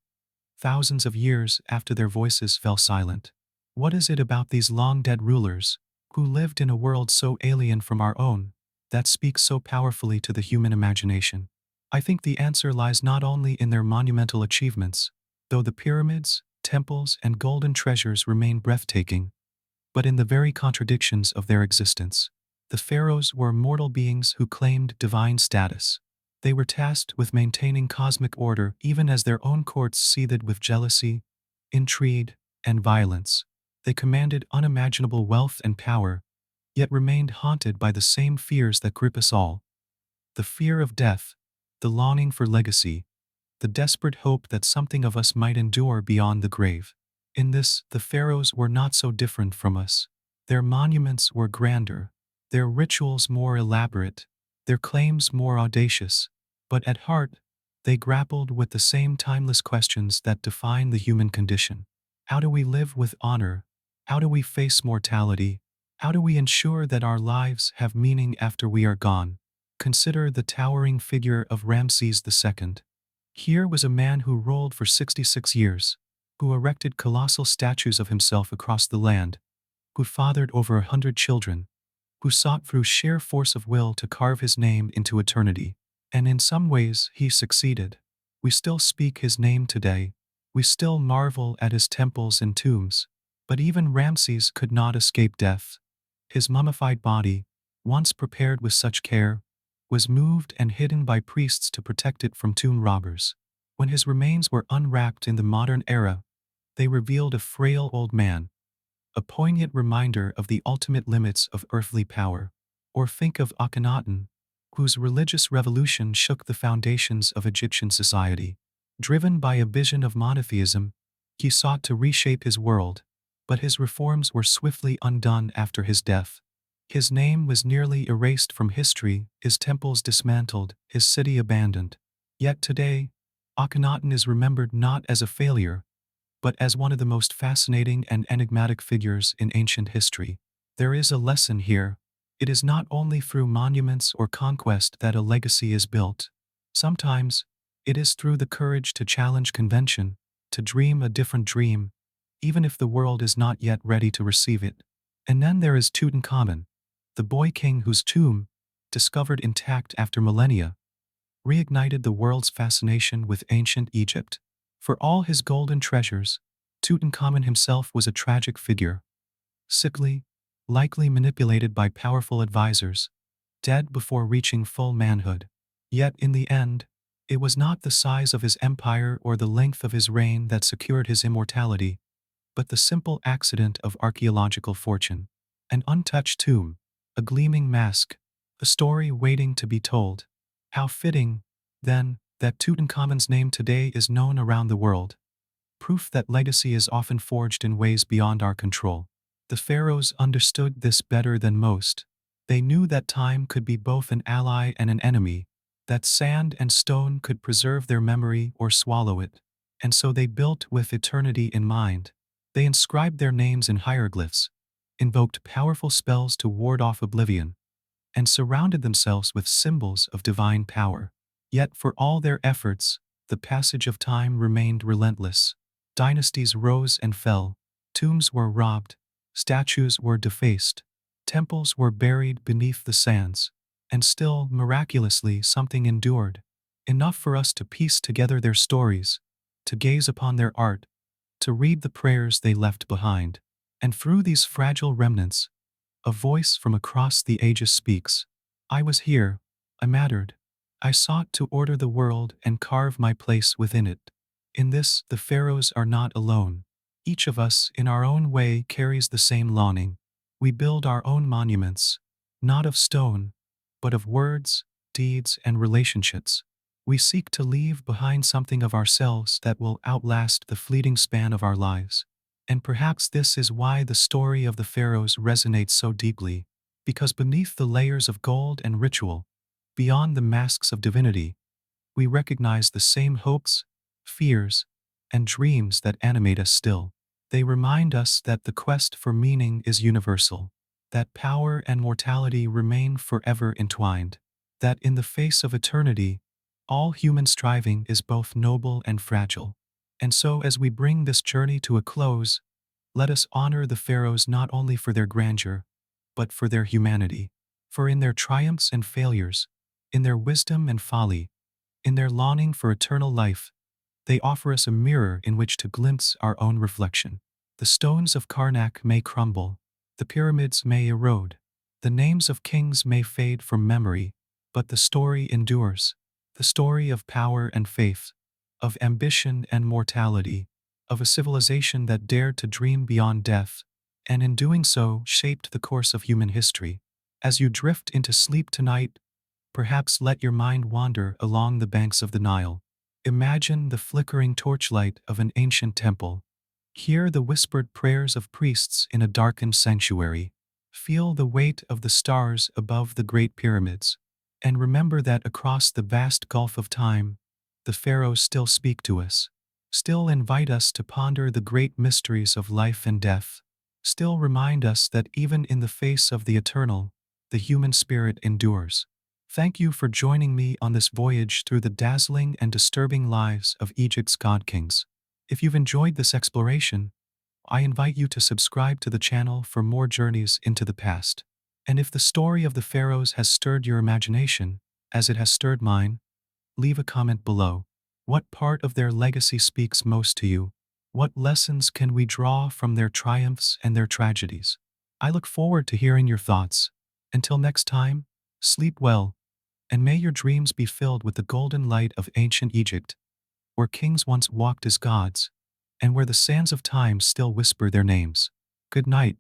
thousands of years after their voices fell silent? What is it about these long-dead rulers, who lived in a world so alien from our own, that speaks so powerfully to the human imagination? I think the answer lies not only in their monumental achievements, though the pyramids, temples, and golden treasures remain breathtaking, but in the very contradictions of their existence. The pharaohs were mortal beings who claimed divine status. They were tasked with maintaining cosmic order even as their own courts seethed with jealousy, intrigue, and violence. They commanded unimaginable wealth and power, yet remained haunted by the same fears that grip us all. The fear of death, the longing for legacy, the desperate hope that something of us might endure beyond the grave. In this, the pharaohs were not so different from us. Their monuments were grander, their rituals more elaborate, their claims more audacious, but at heart, They grappled with the same timeless questions that define the human condition. How do we live with honor? How do we face mortality? How do we ensure that our lives have meaning after we are gone? Consider the towering figure of Ramses II. Here was a man who ruled for 66 years, who erected colossal statues of himself across the land, who fathered over 100 children, who sought through sheer force of will to carve his name into eternity. And in some ways, he succeeded. We still speak his name today. We still marvel at his temples and tombs. But even Ramses could not escape death. His mummified body, once prepared with such care, was moved and hidden by priests to protect it from tomb robbers. When his remains were unwrapped in the modern era, they revealed a frail old man, a poignant reminder of the ultimate limits of earthly power. Or think of Akhenaten, whose religious revolution shook the foundations of Egyptian society. Driven by a vision of monotheism, he sought to reshape his world, but his reforms were swiftly undone after his death. His name was nearly erased from history, his temples dismantled, his city abandoned. Yet today, Akhenaten is remembered not as a failure, but as one of the most fascinating and enigmatic figures in ancient history. There is a lesson here. It is not only through monuments or conquest that a legacy is built. Sometimes, it is through the courage to challenge convention, to dream a different dream, even if the world is not yet ready to receive it. And then there is Tutankhamun, the boy king whose tomb, discovered intact after millennia, reignited the world's fascination with ancient Egypt. For all his golden treasures, Tutankhamun himself was a tragic figure. Sickly, likely manipulated by powerful advisors, dead before reaching full manhood. Yet in the end, it was not the size of his empire or the length of his reign that secured his immortality, but the simple accident of archaeological fortune. An untouched tomb, a gleaming mask, a story waiting to be told. How fitting, then, that Tutankhamun's name today is known around the world. Proof that legacy is often forged in ways beyond our control. The pharaohs understood this better than most. They knew that time could be both an ally and an enemy, that sand and stone could preserve their memory or swallow it. And so they built with eternity in mind. They inscribed their names in hieroglyphs, invoked powerful spells to ward off oblivion, and surrounded themselves with symbols of divine power. Yet for all their efforts, the passage of time remained relentless. Dynasties rose and fell, tombs were robbed, statues were defaced, temples were buried beneath the sands, and still, miraculously, something endured, enough for us to piece together their stories, to gaze upon their art, to read the prayers they left behind. And through these fragile remnants, a voice from across the ages speaks. I was here, I mattered. I sought to order the world and carve my place within it. In this, the pharaohs are not alone. Each of us, in our own way, carries the same longing. We build our own monuments, not of stone, but of words, deeds, and relationships. We seek to leave behind something of ourselves that will outlast the fleeting span of our lives. And perhaps this is why the story of the pharaohs resonates so deeply, because beneath the layers of gold and ritual, beyond the masks of divinity, we recognize the same hopes, fears, and dreams that animate us still. They remind us that the quest for meaning is universal, that power and mortality remain forever entwined, that in the face of eternity, all human striving is both noble and fragile. And so as we bring this journey to a close, let us honor the pharaohs not only for their grandeur, but for their humanity. For in their triumphs and failures, in their wisdom and folly, in their longing for eternal life, they offer us a mirror in which to glimpse our own reflection. The stones of Karnak may crumble, the pyramids may erode, the names of kings may fade from memory, but the story endures. The story of power and faith, of ambition and mortality, of a civilization that dared to dream beyond death, and in doing so shaped the course of human history. As you drift into sleep tonight, perhaps let your mind wander along the banks of the Nile. Imagine the flickering torchlight of an ancient temple. Hear the whispered prayers of priests in a darkened sanctuary. Feel the weight of the stars above the great pyramids. And remember that across the vast gulf of time, the Pharaohs still speak to us, still invite us to ponder the great mysteries of life and death, still remind us that even in the face of the eternal, the human spirit endures. Thank you for joining me on this voyage through the dazzling and disturbing lives of Egypt's god kings. If you've enjoyed this exploration, I invite you to subscribe to the channel for more journeys into the past. And if the story of the Pharaohs has stirred your imagination, as it has stirred mine, leave a comment below. What part of their legacy speaks most to you? What lessons can we draw from their triumphs and their tragedies? I look forward to hearing your thoughts. Until next time, sleep well, and may your dreams be filled with the golden light of ancient Egypt, where kings once walked as gods, and where the sands of time still whisper their names. Good night.